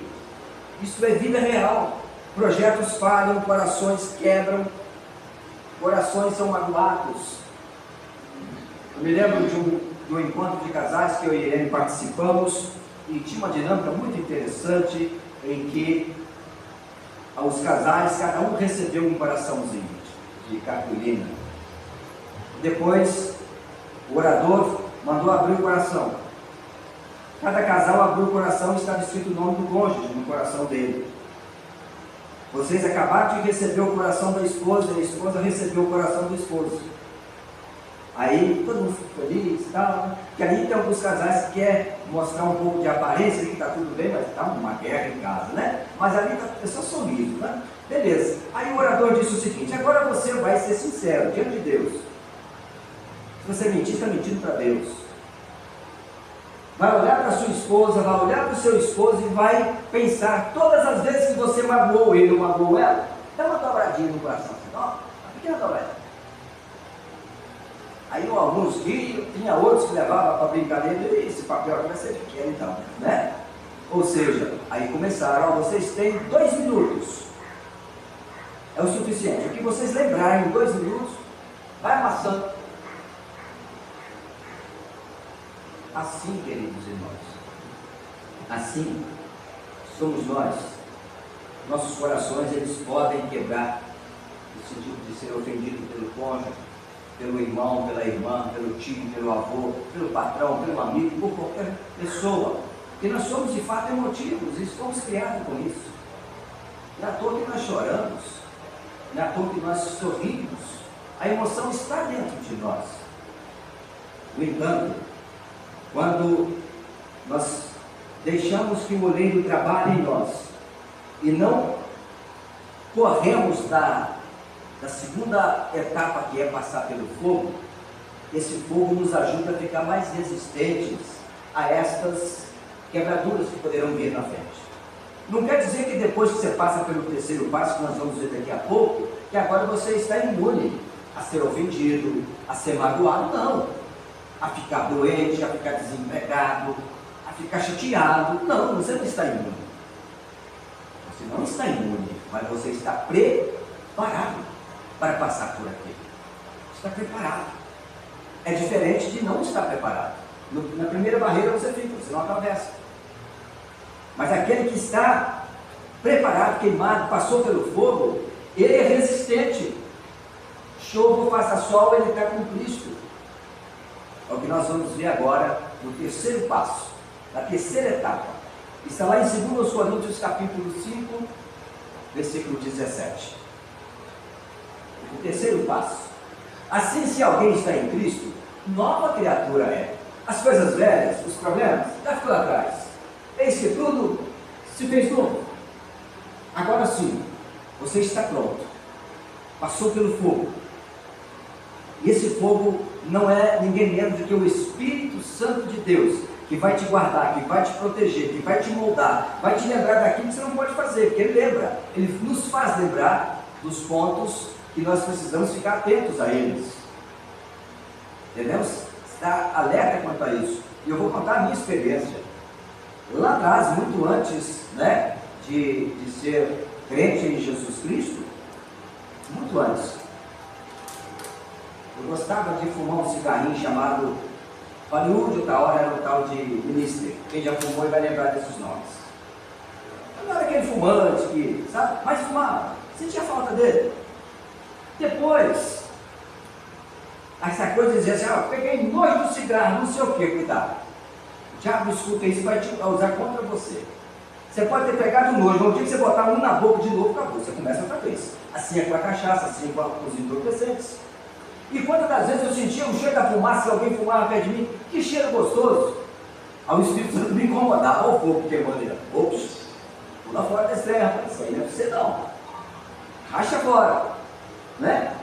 Isso é vida real. Projetos falham, corações quebram, corações são magoados. Eu me lembro de um encontro de casais que eu e Irene participamos, e tinha uma dinâmica muito interessante, em que os casais, cada um recebeu um coraçãozinho de cartolina. Depois, o orador mandou abrir o coração. Cada casal abriu o coração e estava escrito o nome do cônjuge no coração dele. Vocês acabaram de receber o coração da esposa, e a esposa recebeu o coração do esposo. Aí todo mundo ficou feliz e tal, né? Que ali tem alguns casais que querem mostrar um pouco de aparência, que está tudo bem, mas está uma guerra em casa, né? Mas ali é só sorriso, né? Beleza. Aí o orador disse o seguinte: agora você vai ser sincero diante de Deus. Se você mentir, está mentindo para Deus. Vai olhar para sua esposa, vai olhar para o seu esposo e vai pensar todas as vezes que você magoou ele ou magoou ela, dá uma dobradinha no coração, assim, ó, uma pequena dobradinha. Aí alguns riam, tinha outros que levavam para brincadeira, e esse papel aqui vai ser pequeno então, né? Ou seja, aí começaram, ó, vocês têm 2 minutos, é o suficiente, o que vocês lembrarem em 2 minutos, vai amassando. Assim, queridos irmãos, assim somos nós. Nossos corações, eles podem quebrar, no sentido de ser ofendido pelo cônjuge, pelo irmão, pela irmã, pelo tio, pelo avô, pelo patrão, pelo amigo, por qualquer pessoa. Porque nós somos de fato emotivos e fomos criados com isso. Não é à toa que nós choramos, não é à toa que nós sorrimos. A emoção está dentro de nós. No entanto, quando nós deixamos que o oleiro trabalhe em nós e não corremos da segunda etapa, que é passar pelo fogo, esse fogo nos ajuda a ficar mais resistentes a estas quebraduras que poderão vir na frente. Não quer dizer que depois que você passa pelo terceiro passo, que nós vamos ver daqui a pouco, que agora você está imune a ser ofendido, a ser magoado, não. A ficar doente, a ficar desempregado, a ficar chateado. Não, você não está imune. Você não está imune, mas você está preparado para passar por aquilo. Está preparado. É diferente de não estar preparado. Na primeira barreira você fica, você não atravessa. Mas aquele que está preparado, queimado, passou pelo fogo, ele é resistente. Chova ou faça sol, ele está com Cristo. É o que nós vamos ver agora no terceiro passo, na terceira etapa. Está lá em 2 Coríntios capítulo 5, versículo 17. O terceiro passo. Assim, se alguém está em Cristo, nova criatura é. As coisas velhas, os problemas, já ficou lá atrás. Eis que tudo se fez novo. Agora sim, você está pronto. Passou pelo fogo. E esse fogo não é ninguém menos do que o Espírito Santo de Deus, que vai te guardar, que vai te proteger, que vai te moldar, vai te lembrar daquilo que você não pode fazer, porque Ele lembra, Ele nos faz lembrar dos pontos que nós precisamos ficar atentos a eles. Devemos estar alerta quanto a isso. E eu vou contar a minha experiência. Lá atrás, muito antes, né, de ser crente em Jesus Cristo, muito antes, eu gostava de fumar um cigarrinho chamado Hollywood, outra hora era o tal de Minister. Quem já fumou vai lembrar desses nomes. Não era aquele fumante que, sabe, mas fumava, sentia falta dele. Depois, essa coisa dizia assim, ah, peguei nojo do cigarro, não sei o que, cuidado. O diabo escuta isso e vai te usar contra você. Você pode ter pegado nojo, no dia que você botar um na boca de novo, acabou, você começa outra vez. Assim é com a cachaça, assim é com os entorpecentes. E quantas das vezes eu sentia o cheiro da fumaça, se alguém fumava perto de mim, que cheiro gostoso. Aí o Espírito Santo me incomodava, olha o fogo queimando ele. Ops, pula fora desse trem, rapaz, isso aí não é pra você não. Racha fora, né?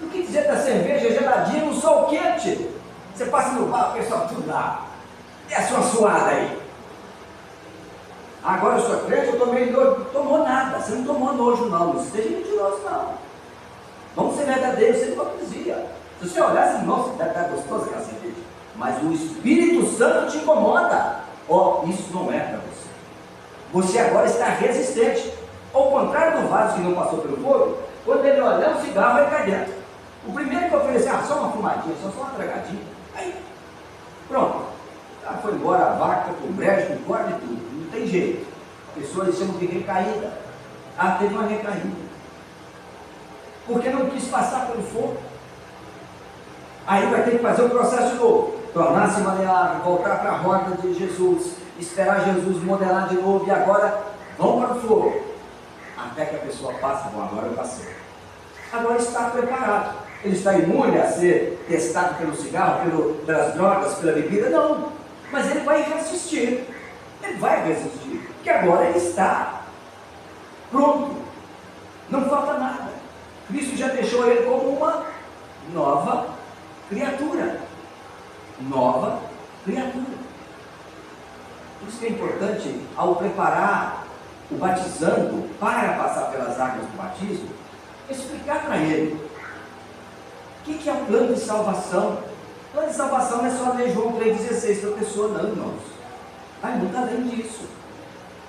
O que dizer da cerveja geladinha no sol quente? Você passa no bar, o pessoal tudo lá. Desce uma suada aí. Agora eu sou crente, eu tomei nojo. Tomou nada, você não tomou nojo não, não esteja mentiroso não. Vamos ser verdadeiros, sem hipocrisia. Se você olhar assim, nossa, deve estar gostosa aquela cerveja. Mas o Espírito Santo te incomoda. Ó, isso não é para você. Você agora está resistente. Ao contrário do vaso que não passou pelo fogo, quando ele olhar o cigarro, ele cai dentro. O primeiro que oferecer, só uma fumadinha, só uma tragadinha. Aí, pronto. Foi embora a vaca, com o brejo, com o corda e tudo. Não tem jeito. A pessoa eles chamam de recaída. Teve uma recaída. Porque não quis passar pelo fogo. Aí vai ter que fazer o processo de novo. Tornar-se maleável, voltar para a roda de Jesus, esperar Jesus modelar de novo e agora vão para o fogo. Até que a pessoa passe, bom, agora eu passei. Agora está preparado. Ele está imune a ser testado pelo cigarro, pelas drogas, pela bebida? Não. Mas ele vai resistir. Ele vai resistir. Porque agora ele está pronto. Não falta nada. Cristo já deixou ele como uma nova criatura. Nova criatura. Por isso que é importante, ao preparar o batizando para passar pelas águas do batismo, explicar para ele o que é o plano de salvação. O plano de salvação não é só ler João 3,16 para a pessoa, não, irmãos. Vai muito além disso.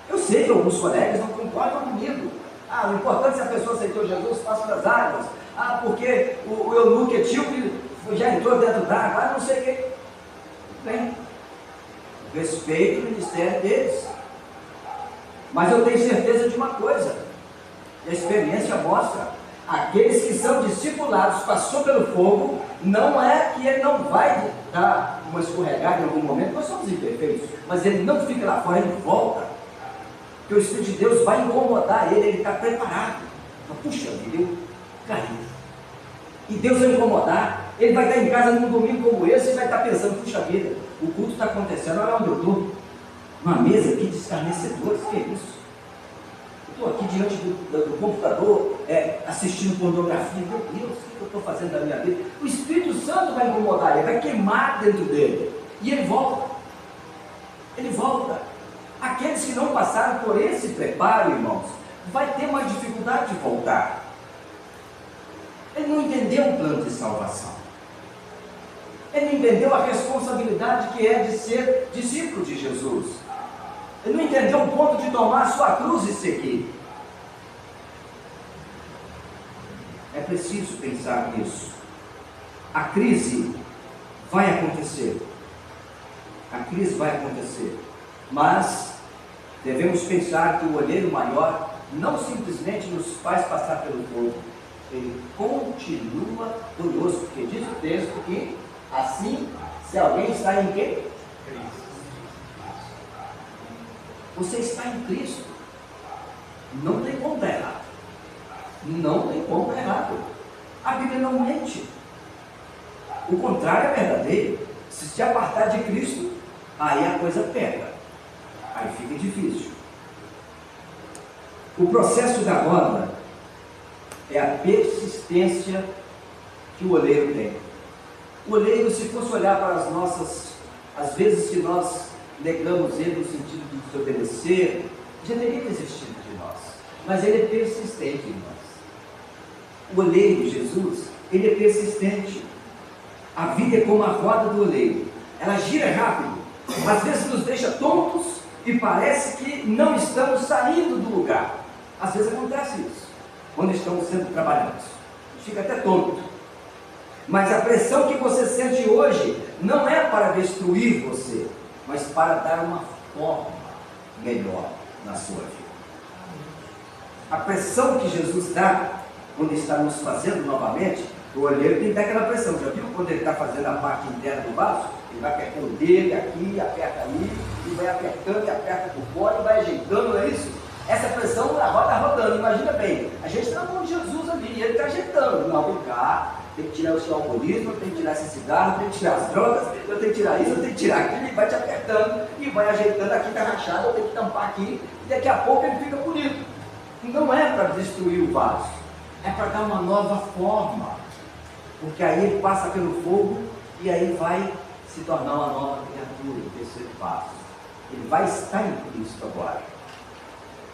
Eu sei que alguns colegas não concordam comigo. O importante é se a pessoa aceitou Jesus, passa pelas águas. Porque o eunuco etíope já entrou dentro d'água, não sei o que. Bem, respeito o ministério deles. Mas eu tenho certeza de uma coisa, a experiência mostra, aqueles que são discipulados, passou pelo fogo, não é que ele não vai dar uma escorregada em algum momento, nós somos imperfeitos, mas ele não fica lá fora, ele volta, porque o Espírito de Deus vai incomodar ele está preparado. Puxa vida, eu caí. E Deus vai incomodar, ele vai estar em casa num domingo como esse e vai estar pensando, puxa vida, o culto está acontecendo, olha onde eu estou. Uma mesa aqui de escarnecedores, que é isso? Eu estou aqui diante do computador, assistindo pornografia, meu Deus, o que eu estou fazendo da minha vida? O Espírito Santo vai incomodar ele, vai queimar dentro dele, e ele volta. Ele volta. Aqueles que não passaram por esse preparo, irmãos, vai ter mais dificuldade de voltar. Ele não entendeu o plano de salvação. Ele não entendeu a responsabilidade que é de ser discípulo de Jesus. Ele não entendeu o ponto de tomar a sua cruz e seguir. É preciso pensar nisso. A crise vai acontecer. A crise vai acontecer. Mas devemos pensar que o olheiro maior não simplesmente nos faz passar pelo fogo. Ele continua conosco. Porque diz o texto que assim, se alguém está em quê? Você está em Cristo. Não tem como estar errado. Não tem como estar errado. A Bíblia não mente. O contrário é verdadeiro. Se se apartar de Cristo, aí a coisa pega. Aí fica difícil. O processo da roda é a persistência que o oleiro tem. O oleiro, se fosse olhar para as nossas, às vezes que nós negamos ele no sentido de desobedecer, já teria desistido de nós. Mas ele é persistente em nós. O oleiro, Jesus, ele é persistente. A vida é como a roda do oleiro. Ela gira rápido. Às vezes nos deixa tontos e parece que não estamos saindo do lugar. Às vezes acontece isso, quando estamos sendo trabalhados. Fica até tonto. Mas a pressão que você sente hoje não é para destruir você, mas para dar uma forma melhor na sua vida. A pressão que Jesus dá, quando está nos fazendo novamente, o olheiro tem que dar aquela pressão. Já viu quando ele está fazendo a parte interna do vaso? Ele vai apertando dele aqui, aperta ali, e vai apertando e aperta por fora, e vai ajeitando, não é isso? Essa pressão a roda rodando, imagina bem, a gente está na mão de Jesus ali, e ele está ajeitando. Não, vem cá, tem que tirar o seu alcoolismo, tem que tirar esse cigarro, tem que tirar as drogas, eu tenho que tirar isso, eu tenho que tirar aquilo, ele vai te apertando e vai ajeitando, aqui está rachado, eu tenho que tampar aqui, e daqui a pouco ele fica bonito. Não é para destruir o vaso, é para dar uma nova forma, porque aí ele passa pelo fogo e aí vai se tornar uma nova criatura, o terceiro passo. Ele vai estar em Cristo agora.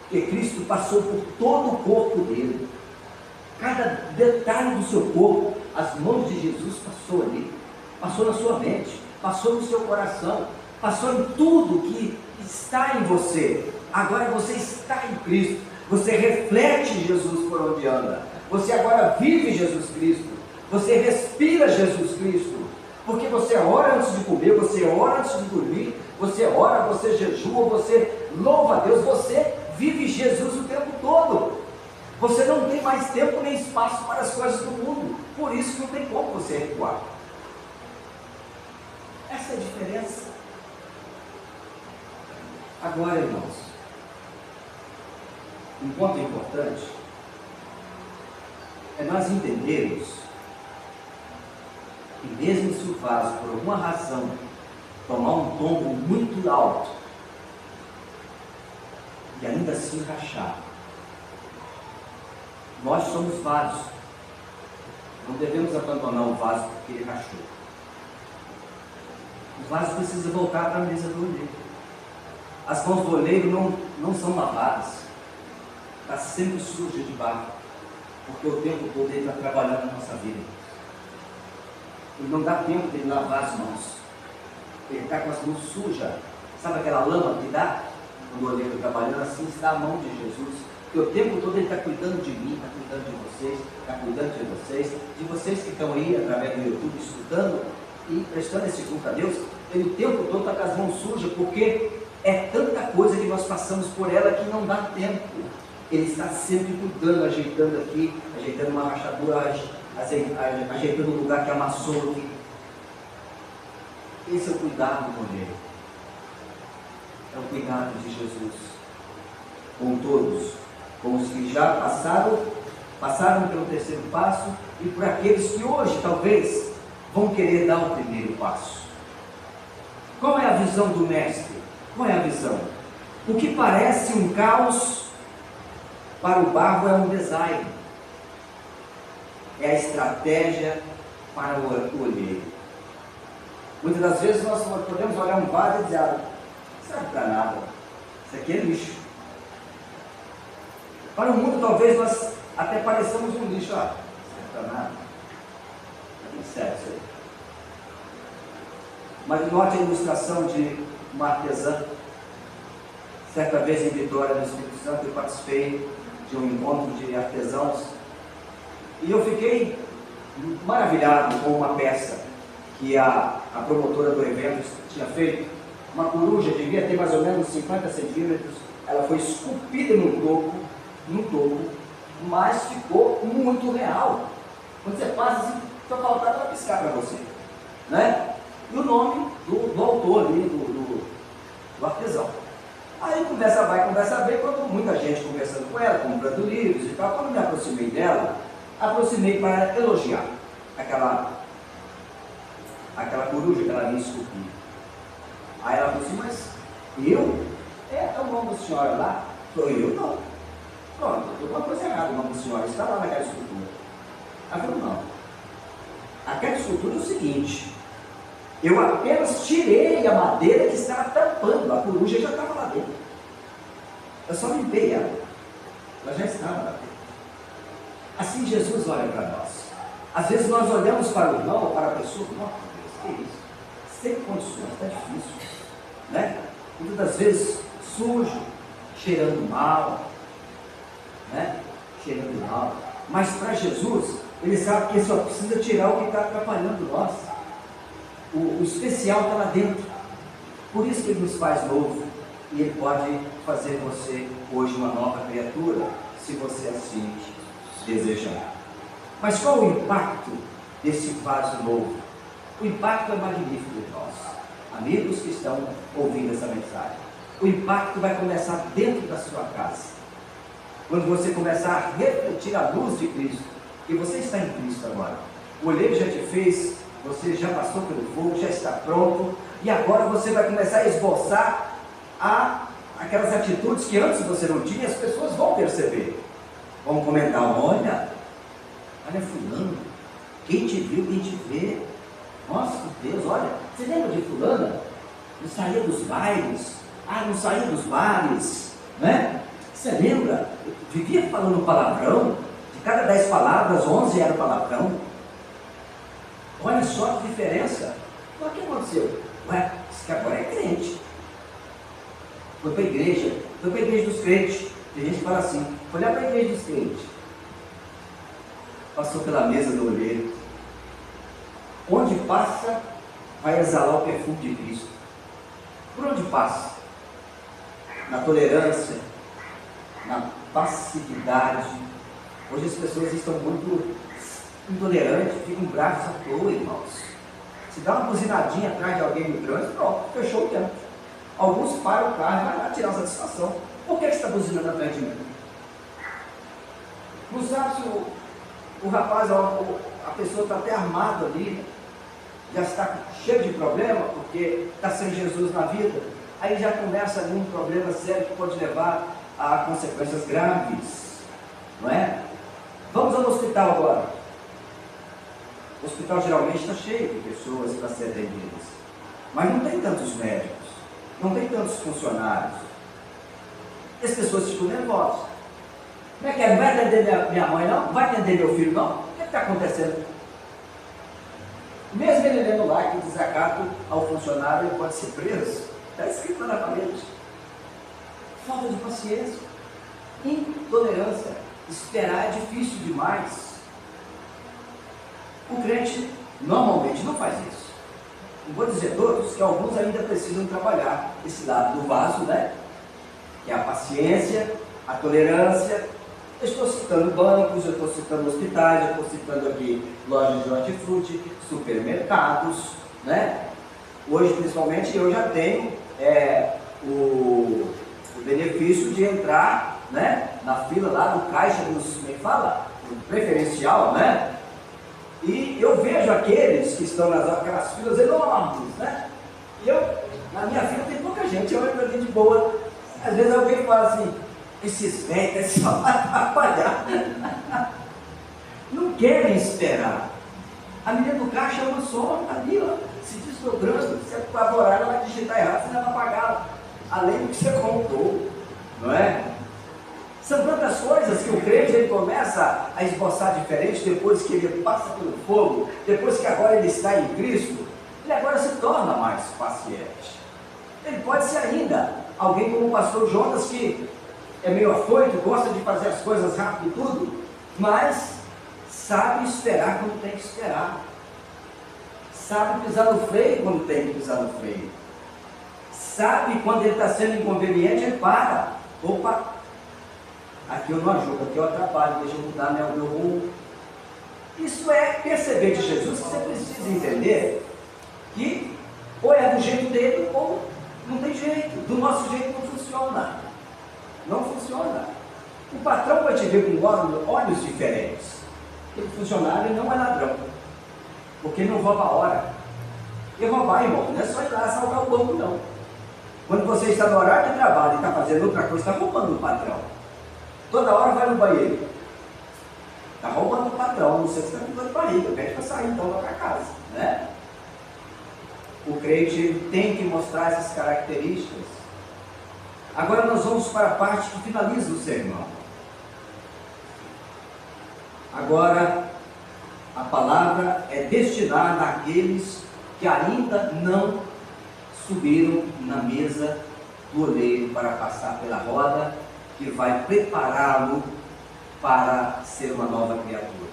Porque Cristo passou por todo o corpo dele. Cada detalhe do seu corpo, as mãos de Jesus passou ali. Passou na sua mente, passou no seu coração, passou em tudo que está em você. Agora você está em Cristo. Você reflete Jesus por onde anda. Você agora vive Jesus Cristo. Você respira Jesus Cristo. Porque você ora antes de comer, você ora antes de dormir, você ora, você jejua, você louva a Deus, você vive Jesus o tempo todo. Você não tem mais tempo nem espaço para as coisas do mundo. Por isso não tem como você recuar. Essa é a diferença. Agora, irmãos, um ponto importante é nós entendermos que mesmo se o vaso, por alguma razão, tomar um tombo muito alto e ainda assim rachar, nós somos vasos. Não devemos abandonar o vaso porque ele rachou. O vaso precisa voltar para a mesa do oleiro. As mãos do oleiro não são lavadas. Está sempre suja de barro, porque o tempo todo ele está trabalhando na nossa vida. E não dá tempo de ele lavar as mãos. Ele está com as mãos sujas. Sabe aquela lama que dá? Quando o oleiro trabalhando, assim está a mão de Jesus. Porque o tempo todo ele está cuidando de mim, está cuidando de vocês, está cuidando de vocês que estão aí através do YouTube estudando e prestando esse culto a Deus. Ele o tempo todo está com as mãos sujas, porque é tanta coisa que nós passamos por ela que não dá tempo. Ele está sempre cuidando, ajeitando aqui, ajeitando uma rachadura, ajeitando o lugar que amassou aqui. Esse é o cuidado com ele. É o cuidado de Jesus com todos, com os que já passaram pelo terceiro passo e por aqueles que hoje talvez vão querer dar o primeiro passo. Qual é a visão do mestre? Qual é a visão? O que parece um caos para o barro é um design. É a estratégia para o olheiro. Muitas das vezes nós podemos olhar um vaso e dizer: não serve para nada, isso aqui é lixo. Para o mundo talvez nós até pareçamos um lixo, não serve para nada, não serve isso aí. Mas note a ilustração de uma artesã. Certa vez em Vitória, no Espírito Santo, eu participei de um encontro de artesãos e eu fiquei maravilhado com uma peça que a promotora do evento tinha feito. Uma coruja, devia ter mais ou menos 50 centímetros, ela foi esculpida no topo, mas ficou muito real. Quando você passa assim, só faltava ela piscar para você, né? E o nome do autor ali, do artesão. Aí conversa vai, conversa vem, quando muita gente conversando com ela, comprando livros e tal, quando me aproximei dela, aproximei para elogiar aquela coruja que ela havia esculpido. Aí ela falou assim: mas eu? É o nome da senhora lá? Eu não. Pronto, tem alguma coisa errada, o nome da senhora está lá naquela escultura. Ela falou: não. Aquela escultura é o seguinte: eu apenas tirei a madeira que estava tampando, a coruja já estava lá dentro. Eu só limpei ela. Ela já estava lá dentro. Assim Jesus olha para nós. Às vezes nós olhamos para o irmão ou para a pessoa: não, que é isso? Sem condições, está difícil. Né? Muitas das vezes sujo, cheirando mal. Né? Cheirando mal. Mas para Jesus, ele sabe que ele só precisa tirar o que está atrapalhando nós. O especial está lá dentro. Por isso que ele nos faz novo. E ele pode fazer você hoje uma nova criatura, se você assim desejar. Mas qual o impacto desse vaso novo? O impacto é magnífico de nós, amigos que estão ouvindo essa mensagem. O impacto vai começar dentro da sua casa. Quando você começar a refletir a luz de Cristo, e você está em Cristo agora. O olheiro já te fez, você já passou pelo fogo, já está pronto, e agora você vai começar a esboçar aquelas atitudes que antes você não tinha, as pessoas vão perceber. Vão comentar, olha fulano, quem te viu, quem te vê. Nossa Deus, olha, você lembra de fulana? Não saía dos bailes, não saía dos bares, né? Você lembra? Vivia falando palavrão, de cada 10 palavras, 11 era palavrão. Olha só que diferença. Mas o que aconteceu? Ué, isso que agora é crente. Foi para a igreja dos crentes. Tem gente que fala assim, foi lá para a igreja dos crentes. Passou pela mesa do olheiro. Onde passa, vai exalar o perfume de Cristo. Por onde passa? Na tolerância, na passividade. Hoje as pessoas estão muito intolerantes, ficam bravos à toa, irmãos. Se dá uma buzinadinha atrás de alguém no trânsito, pronto, fechou o tempo. Alguns param o carro e vai lá tirar satisfação. Por que você está buzinando atrás de mim? Não sabe se o rapaz, a pessoa está até armada ali, já está cheio de problema, porque está sem Jesus na vida, aí já começa ali um problema sério que pode levar a consequências graves, não é? Vamos ao hospital agora. O hospital geralmente está cheio de pessoas para serem atendidas, mas não tem tantos médicos, não tem tantos funcionários. As pessoas ficam nervosas. Como é que é? Não vai atender minha mãe não? Não vai atender meu filho não? O que está acontecendo? Mesmo ele lendo lá que desacato ao funcionário, ele pode ser preso. Está escrito lá na parede. Falta de paciência, intolerância, esperar é difícil demais. O crente normalmente não faz isso. Não vou dizer todos, que alguns ainda precisam trabalhar esse lado do vaso, né? Que é a paciência, a tolerância. Eu estou citando bancos, eu estou citando hospitais, eu estou citando aqui lojas de hortifruti, supermercados, né? Hoje, principalmente, eu já tenho o benefício de entrar, né, na fila lá do caixa dos, como é que fala? Do preferencial, né? E eu vejo aqueles que estão naquelas filas enormes, né? E na minha fila tem pouca gente, eu entro ali de boa. Às vezes alguém fala assim, esses velhos só vai atrapalhar. Não querem esperar. A menina do caixa é uma só, ali, ó, se desdobrando. Se você colaborar, ela vai digitar errado, você não vai pagar, além do que você contou, não é? São tantas coisas que o crente ele começa a esboçar diferente depois que ele passa pelo fogo, depois que agora ele está em Cristo, ele agora se torna mais paciente. Ele pode ser ainda alguém como o pastor Jonas, que é meio afoito, gosta de fazer as coisas rápido e tudo, mas sabe esperar quando tem que esperar, sabe pisar no freio quando tem que pisar no freio, sabe quando ele está sendo inconveniente, ele para. Opa, aqui eu não ajudo, aqui eu atrapalho, deixa eu mudar meu rumo. Isso é perceber de Jesus que você precisa entender que ou é do jeito dele ou não tem jeito, do nosso jeito não funciona. Não funciona. O patrão vai te ver com olhos diferentes. O funcionário não é ladrão, porque ele não rouba a hora. E roubar, irmão, não é só ir lá salvar o banco, não. Quando você está no horário de trabalho e está fazendo outra coisa, está roubando o patrão. Toda hora vai no banheiro. Está roubando o patrão, não sei se está com dor de barriga, pede para sair então lá para casa, né? O crente ele tem que mostrar essas características. Agora nós vamos para a parte que finaliza o sermão. Agora, a palavra é destinada àqueles que ainda não subiram na mesa do oleiro para passar pela roda que vai prepará-lo para ser uma nova criatura.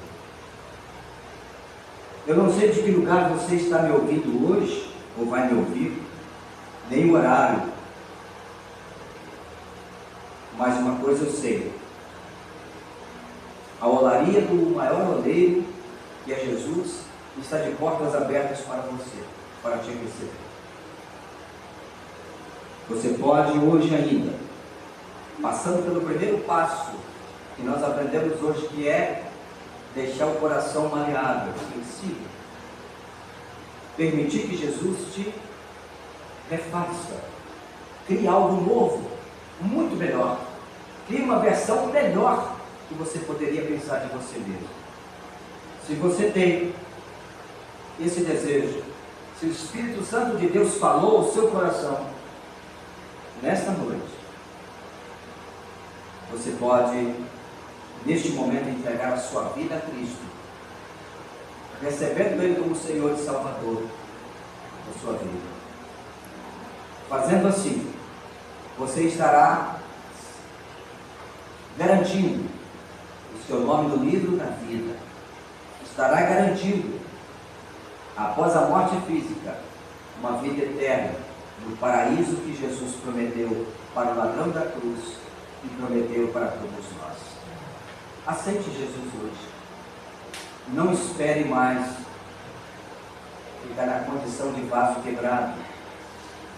Eu não sei de que lugar você está me ouvindo hoje, ou vai me ouvir, nem o horário, mas uma coisa eu sei: a olaria do maior oleiro, que é Jesus, está de portas abertas para você, para te receber. Você pode hoje ainda, passando pelo primeiro passo que nós aprendemos hoje, que é deixar o coração maleável, sensível, permitir que Jesus te refaça, crie algo novo, muito melhor, crie uma versão melhor que você poderia pensar de você mesmo. Se você tem esse desejo, se o Espírito Santo de Deus falou ao seu coração, nesta noite, você pode, neste momento, entregar a sua vida a Cristo, recebendo Ele como Senhor e Salvador da sua vida. Fazendo assim, você estará garantindo o seu nome no livro da vida, estará garantindo, após a morte física, uma vida eterna no paraíso que Jesus prometeu para o ladrão da cruz e prometeu para todos nós. Aceite Jesus hoje. Não espere mais ficar na condição de vaso quebrado,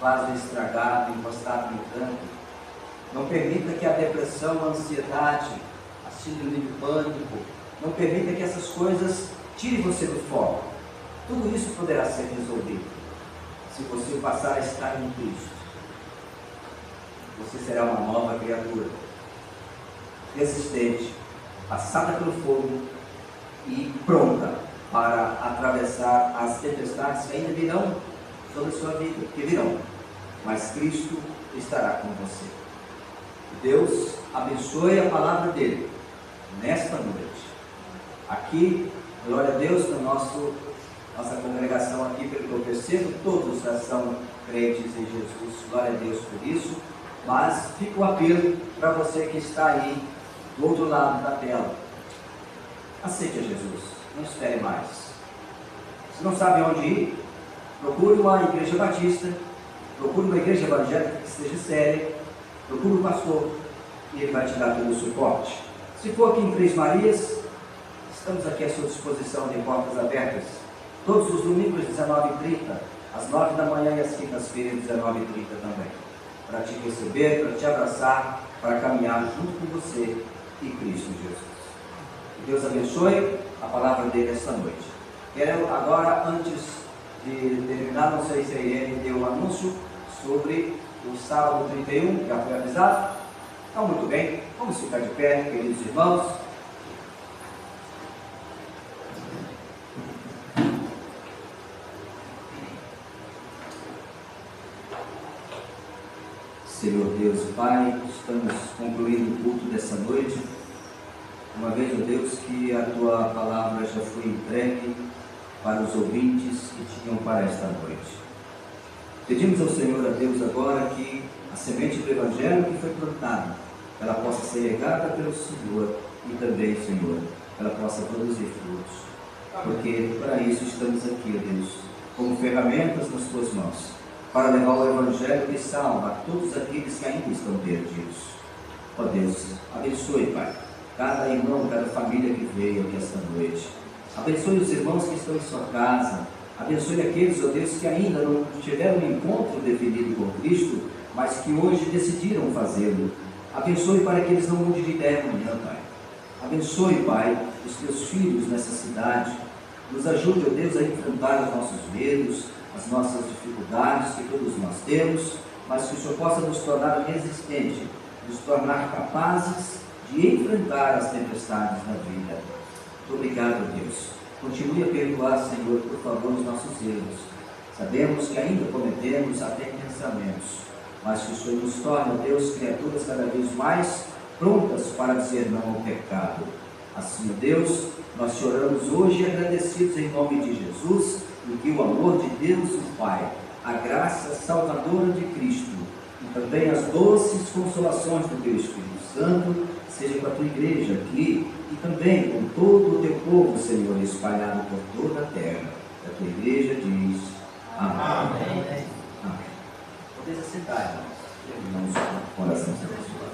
vaso estragado, encostado no canto. Não permita que a depressão, a ansiedade, a síndrome de pânico, não permita que essas coisas tirem você do foco. Tudo isso poderá ser resolvido se você passar a estar em Cristo. Você será uma nova criatura, resistente, passada pelo fogo e pronta para atravessar as tempestades que ainda virão sobre a sua vida, que virão, mas Cristo estará com você. Deus abençoe a palavra dele nesta noite. Aqui, glória a Deus, no nossa congregação aqui, pelo que eu percebo, todos já são crentes em Jesus, glória a Deus por isso, mas fica o apelo para você que está aí do outro lado da tela. Aceite a Jesus, não espere mais. Se não sabe onde ir, procure uma igreja batista, procure uma igreja evangélica que esteja séria, procure um pastor e ele vai te dar todo o suporte. Se for aqui em Três Marias, estamos aqui à sua disposição, de portas abertas, todos os domingos às 19h30, às 9 da manhã e às quintas-feiras às 19h30 também, para te receber, para te abraçar, para caminhar junto com você e Cristo Jesus. Que Deus abençoe a palavra dele esta noite. Quero agora, antes de terminar, não sei se a Irene deu um anúncio sobre o sábado 31, já foi avisado? Então, muito bem, vamos ficar de pé, queridos irmãos. Senhor Deus e Pai, estamos concluindo o culto dessa noite, uma vez, ó Deus, que a Tua palavra já foi entregue para os ouvintes que tinham para esta noite. Pedimos ao Senhor, a Deus, agora que a semente do Evangelho que foi plantada, ela possa ser regada pelo Senhor e também, Senhor, ela possa produzir frutos, porque para isso estamos aqui, ó Deus, como ferramentas nas Tuas mãos, para levar o Evangelho que salva a todos aqueles que ainda estão perdidos. Ó Deus, abençoe, Pai, cada irmão, cada família que veio aqui esta noite. Abençoe os irmãos que estão em sua casa. Abençoe aqueles, ó Deus, que ainda não tiveram um encontro definido com Cristo, mas que hoje decidiram fazê-lo. Abençoe para que eles não mudem de ideia amanhã, Pai. Abençoe, Pai, os Teus filhos nessa cidade. Nos ajude, ó Deus, a enfrentar os nossos medos, as nossas dificuldades que todos nós temos, mas que o Senhor possa nos tornar resistentes, nos tornar capazes de enfrentar as tempestades da vida. Muito obrigado, Deus. Continue a perdoar, Senhor, por favor, os nossos erros. Sabemos que ainda cometemos até pensamentos, mas que o Senhor nos torne, Deus, criaturas cada vez mais prontas para dizer não ao pecado. Assim, Deus, nós te oramos hoje agradecidos em nome de Jesus, e que o amor de Deus, o Pai, a graça salvadora de Cristo e também as doces consolações do Teu Espírito Santo seja com a Tua igreja aqui e também com todo o Teu povo, Senhor, espalhado por toda a terra. A Tua igreja diz amém. Amém. Amém. Podeis assentar, irmãos. Terminamos com a oração abençoada.